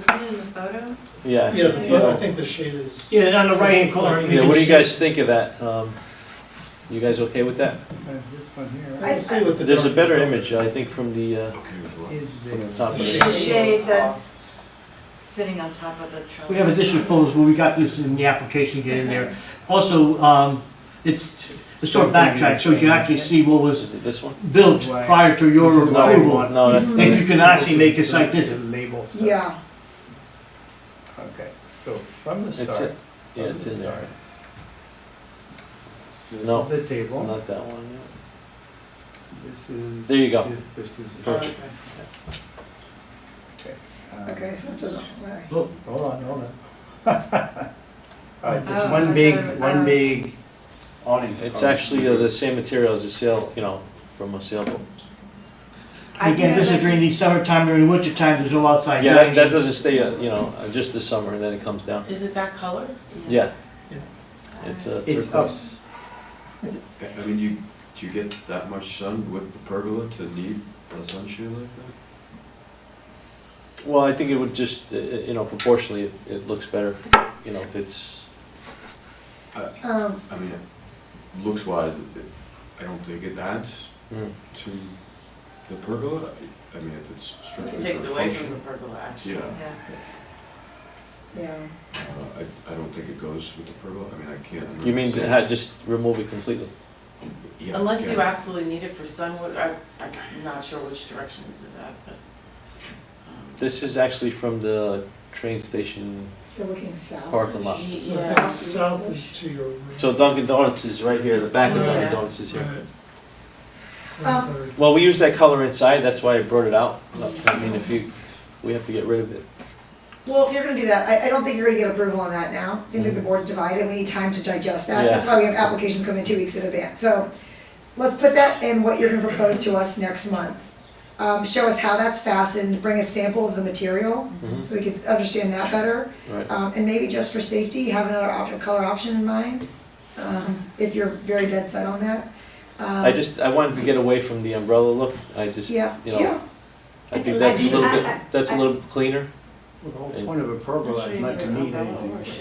wasn't it in the photo? yeah. Yeah, I think the shade is. Yeah, on the right-hand corner. Yeah, what do you guys think of that? You guys okay with that? this one here. I can see what the. There's a dark better color- image, I think, from the, Okay with what? Is from the there? top of The it. shade that's sitting on top of the truck. We have additional photos, but we got this in the application, get in there. Also, it's a sort of backtrack, so you can actually see what was Is it this one? built prior to your This is what I approval. want. No, that's, If you can actually make a site To visit. label stuff. Yeah, Okay, so from the That's start, it. Yeah, it's in there. This No. is the table. Not that one, yeah. This is. There you go. This is. Perfect. Okay, so it doesn't, right. Hold on. All right, so Oh, it's I one thought- big awning. It's actually the same material as a sail, from a sailboat. I Again, think this is that during the summertime, during the wintertime, there's no outside Yeah, dining. that doesn't stay, just this summer and then it comes down. Is it that color? Yeah. Yeah. It's It's up. turquoise. I mean, do you get that much sun with the pergola to need a sunshade like that? Well, I think it would just, proportionally, it looks better, if it's, Um, I mean, looks wise, I don't think it adds mm. to the pergola. I mean, if it's strictly It for takes away from the function. pergola, actually. Yeah. yeah, I don't think it goes with the pergola. I mean, I can't. You mean to just remove it completely? Yeah, Unless you yeah. absolutely need it for sunwood, I'm not sure which direction this is at, but. This is actually from the train station you're looking south. parking lot. Yeah. South is to your. So Dunkin' Donuts is right here, the back of Oh, Dunkin' yeah. Donuts is here. Right. Well, we use that color inside, that's why I brought it out. I mean, we have to get rid of it. Well, if you're gonna do that, I don't think you're gonna get approval on that now. Seems like the board's divided, we need time to digest that. Yeah. That's why we have applications coming 2 weeks in advance. So let's put that in what you're gonna propose to us next month. Show us how that's fastened, bring a sample of the material, Mhm. so we can understand that better. Right. And maybe just for safety, have another color option in mind, if you're very dead set on that. I wanted to get away from the umbrella look. I just, Yeah, yeah. I think that's a little bit, that's a little cleaner. Well, the whole point of a pergola is not to need anything. It's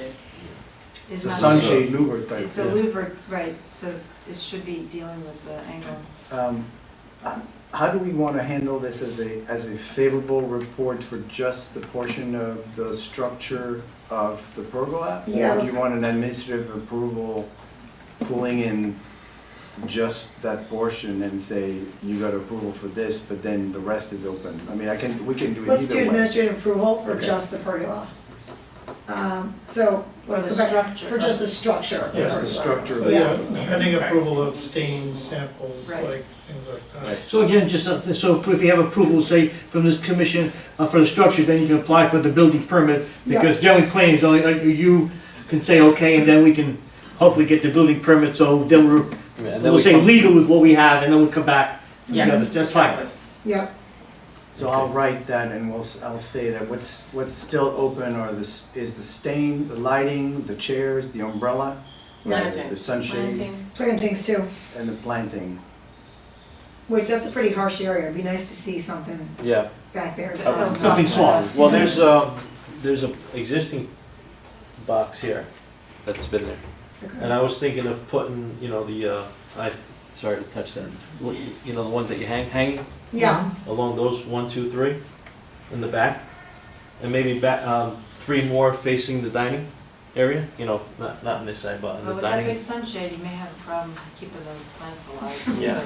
It's a not- sunshade louver type. It's a louver, right, so it should be dealing with the angle. How do we want to handle this as a favorable report for just the portion of the structure of the pergola? Yeah, Or do let's- you want an administrative approval pulling in just that portion and say, you got approval for this, but then the rest is open? I mean, we can do it Let's do either way. administrative approval for Okay. just the pergola. So, let's For go the back, structure. for just the structure of the Yes, the pergola. structure. So So, yeah, yes. pending approval of stain samples, Right. like, things like that. Right. So again, just, so if you have approval, say, from this commission for the structure, then you can apply for the building permit, Yeah. because generally plans, only, you can say okay, and then we can hopefully get the building permit, so then Yeah, and then we'll we say come- legal with what we have, and then we'll come back. Yeah. together. That's fine. Yep, So I'll write that and I'll say that what's still open are is the stain, the lighting, the chairs, the umbrella, the Plantings. sunshade, Plantings. plantings too, and the planting. which that's a pretty harsh area. It'd be nice to see something Yeah. back there. Still Something soft. Well, there's a existing box here that's been there. And I was thinking of putting, sorry to touch that, the ones that you hanging Yeah, along those 1, 2, 3 in the back. And maybe back, 3 more facing the dining area, not on this side, but on But the with that big dining. sunshade, you may have a problem keeping those plants alive. Yeah.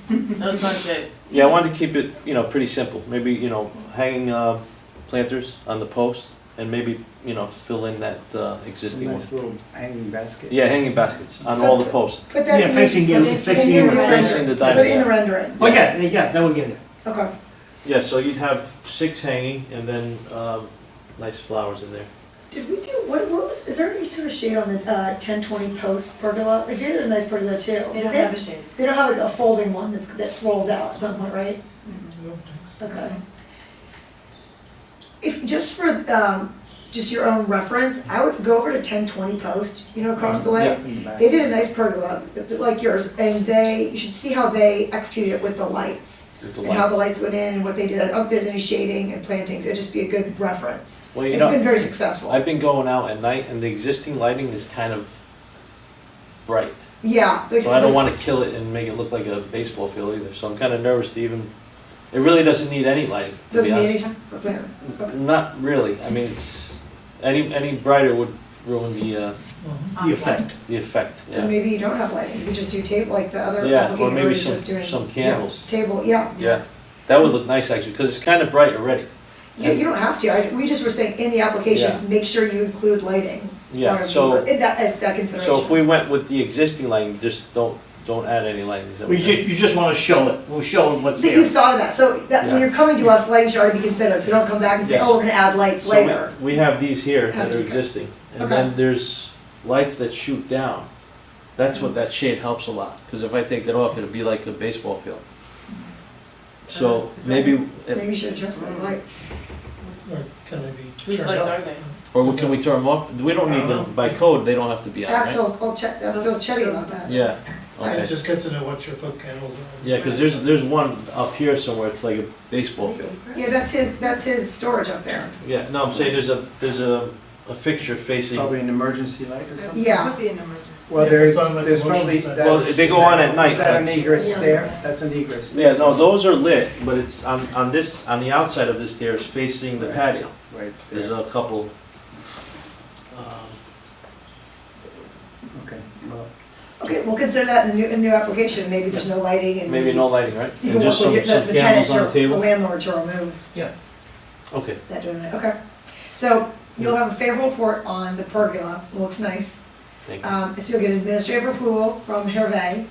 No sunshade. Yeah, I wanted to keep it, pretty simple. Maybe, hanging planters on the post and maybe, fill in that existing one. Nice little hanging basket. Yeah, hanging baskets on So all the posts. put that Yeah, in facing your, you, put it facing in your you. rendering. Facing the Put dining, it in the yeah. rendering, Oh, yeah, that would get it. okay. Yeah, so you'd have 6 hanging and then nice flowers in there. Did we do, what was, is there any sort of shade on the 1020 post pergola? They did a nice pergola too. They don't have a shade. They don't have like a folding one that rolls out at some point, right? Okay. If, just for, just your own reference, I would go over to 1020 post, across the way. Yeah. In the back. They did a nice pergola, like yours, and you should see how they executed it with the lights. With the And how light. the lights went in and what they did. I don't think there's any shading and plantings. It'd just be a good reference. Well, It's been very successful. I've been going out at night and the existing lighting is kind of bright. Yeah. So I don't want to kill it and make it look like a baseball field either. So I'm kind of nervous to even, it really doesn't need any lighting, to be Doesn't need honest. any plan. Not really. I mean, it's, any brighter would ruin the effect. the effect, And yeah. maybe you don't have lighting. You could just do table like the other Yeah, or applicated maybe version just doing. some candles. Table, yeah. Yeah, that would look nice actually, because it's kind of bright already. You don't have to. We just were saying in the application, Yeah. make sure you include lighting. Yeah, Or so, that is that so consideration. if we went with the existing lighting, just don't add any lighting, is that what We you're just, you just wanna show it, we'll show what's That there. you've thought about, so that when Yeah. you're coming to us, lighting should already be considered, so don't come back and say, Yes. oh, we're gonna add lights So we- later. We have these here that are Understood. existing, and Okay. then there's lights that shoot down. That's what that shade helps a lot, because if I take that off, it'll be like a baseball field. So Is that maybe, Maybe you should adjust those lights. Or can they be Whose turned lights up? are they? or can we turn them off? We don't need them, by code, they don't have to be on, Ask right? Bill Chetty about that. Yeah, It okay. just gets into what your foot candles are. Yeah, because there's one up here somewhere, it's like a baseball field. Yeah, that's his storage up there. Yeah, no, I'm saying there's a fixture facing, Probably an emergency light or something? Yeah. Could be an emergency. Well, Yeah, there's, it's on, like, there's a motion probably. sensor. that- Well, they go on at night, Is that an but- egress Yeah. there? That's an egress. yeah, no, those are lit, but it's on this, on the outside of this there is facing the patio. Right There's there. a couple, Okay, well, Okay, we'll consider that in the new application, maybe there's no lighting and. maybe no lighting, right? You And can just work some with the candles tenant on the or the table? landlord to remove Okay, that doing it, okay. So you'll have a favorable report on the pergola, looks nice. thank you. So you'll get administrative approval from Hervé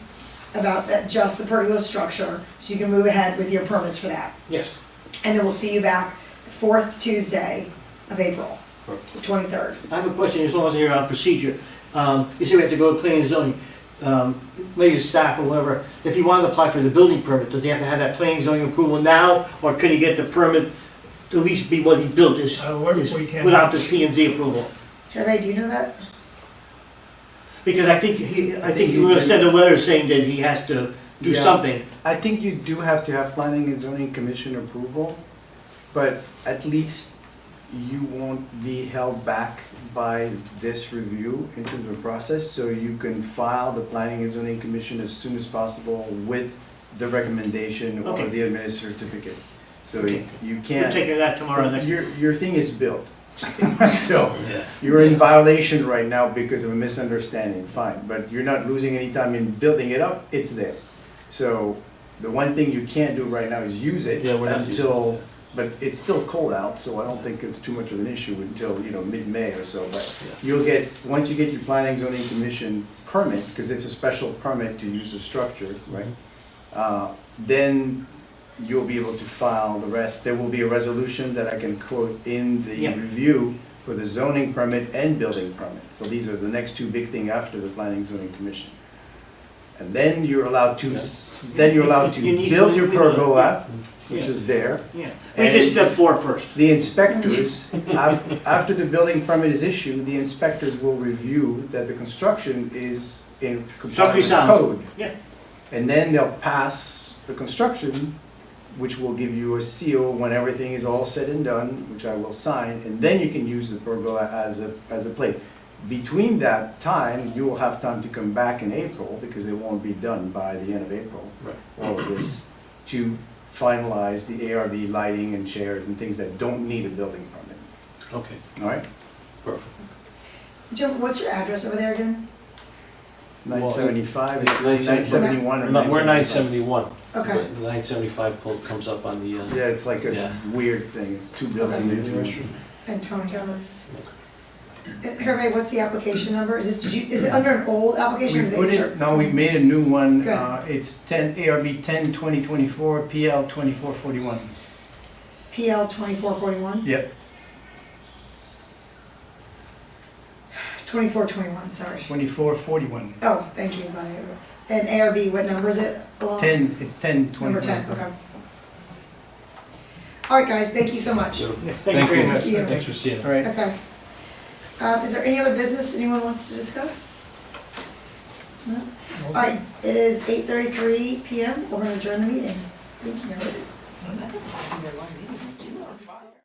about that, just the pergola structure, so you can move ahead with your permits for that. Yes. And then we'll see you back the fourth Tuesday of April, the 23rd. I have a question, as long as you're on procedure. You say we have to go to planning and zoning, maybe staff or whatever. If he wanted to apply for the building permit, does he have to have that planning and zoning approval now? Or could he get the permit to at least be what he built is, We can. without the P and Z approval? Hervé, do you know that? Because I think you were gonna send a letter saying that he has to do Yeah. something. I think you do have to have planning and zoning commission approval, but at least you won't be held back by this review in terms of process, so you can file the planning and zoning commission as soon as possible with the recommendation or Okay. the administrative certificate. So Okay. you We're can't, taking that tomorrow next. your thing is built. So you're in violation right now because of a misunderstanding, fine, but you're not losing any time in building it up, it's there. So the one thing you can't do right now is use it Yeah, we're not using until, but it's still cold out, so I don't think it's too much of an issue until, mid-May or so. But you'll get, once you get your planning zoning commission permit, because it's a special permit to use a structure, right? Then you'll be able to file the rest. There will be a resolution that I can quote in the Yeah. review for the zoning permit and building permit. So these are the next two big things after the planning zoning commission. And then you're allowed to, You need build to- your pergola, which Yeah. is there. Yeah, we just step four first. The inspectors, after the building permit is issued, the inspectors will review that the construction is in compliance with sound. code. Yeah. And then they'll pass the construction, which will give you a seal when everything is all said and done, which I will sign, and then you can use the pergola as a plate. Between that time, you will have time to come back in April, because it won't be done by the end of April, Right. all of this, to finalize the ARB lighting and chairs and things that don't need a building permit, Okay, all right? perfect. Jim, what's your address over there again? It's 975, It's 971 or We're 975. 971. Okay. But 975 comes up on the, Yeah, it's like a Yeah. weird thing, it's two buildings. Antonios. And Hervé, what's the application number? Is it under an old application? We or did put they it, start- no, we made a new one, Good. It's 10, ARB 10/2024, PL 2441. PL 2441? Yep, 2421, sorry. 2441. Oh, thank you, buddy. And ARB, what number is it? Along? 10, it's 10, Number 10, 2024. okay. All right, guys, thank you so much. Thank you very much. See you. Thanks for seeing it. All right, Okay. Is there any other business anyone wants to discuss? No? All right, it is 8:33 PM. We're going to adjourn the meeting. Thank you. I think it's gonna be a long meeting.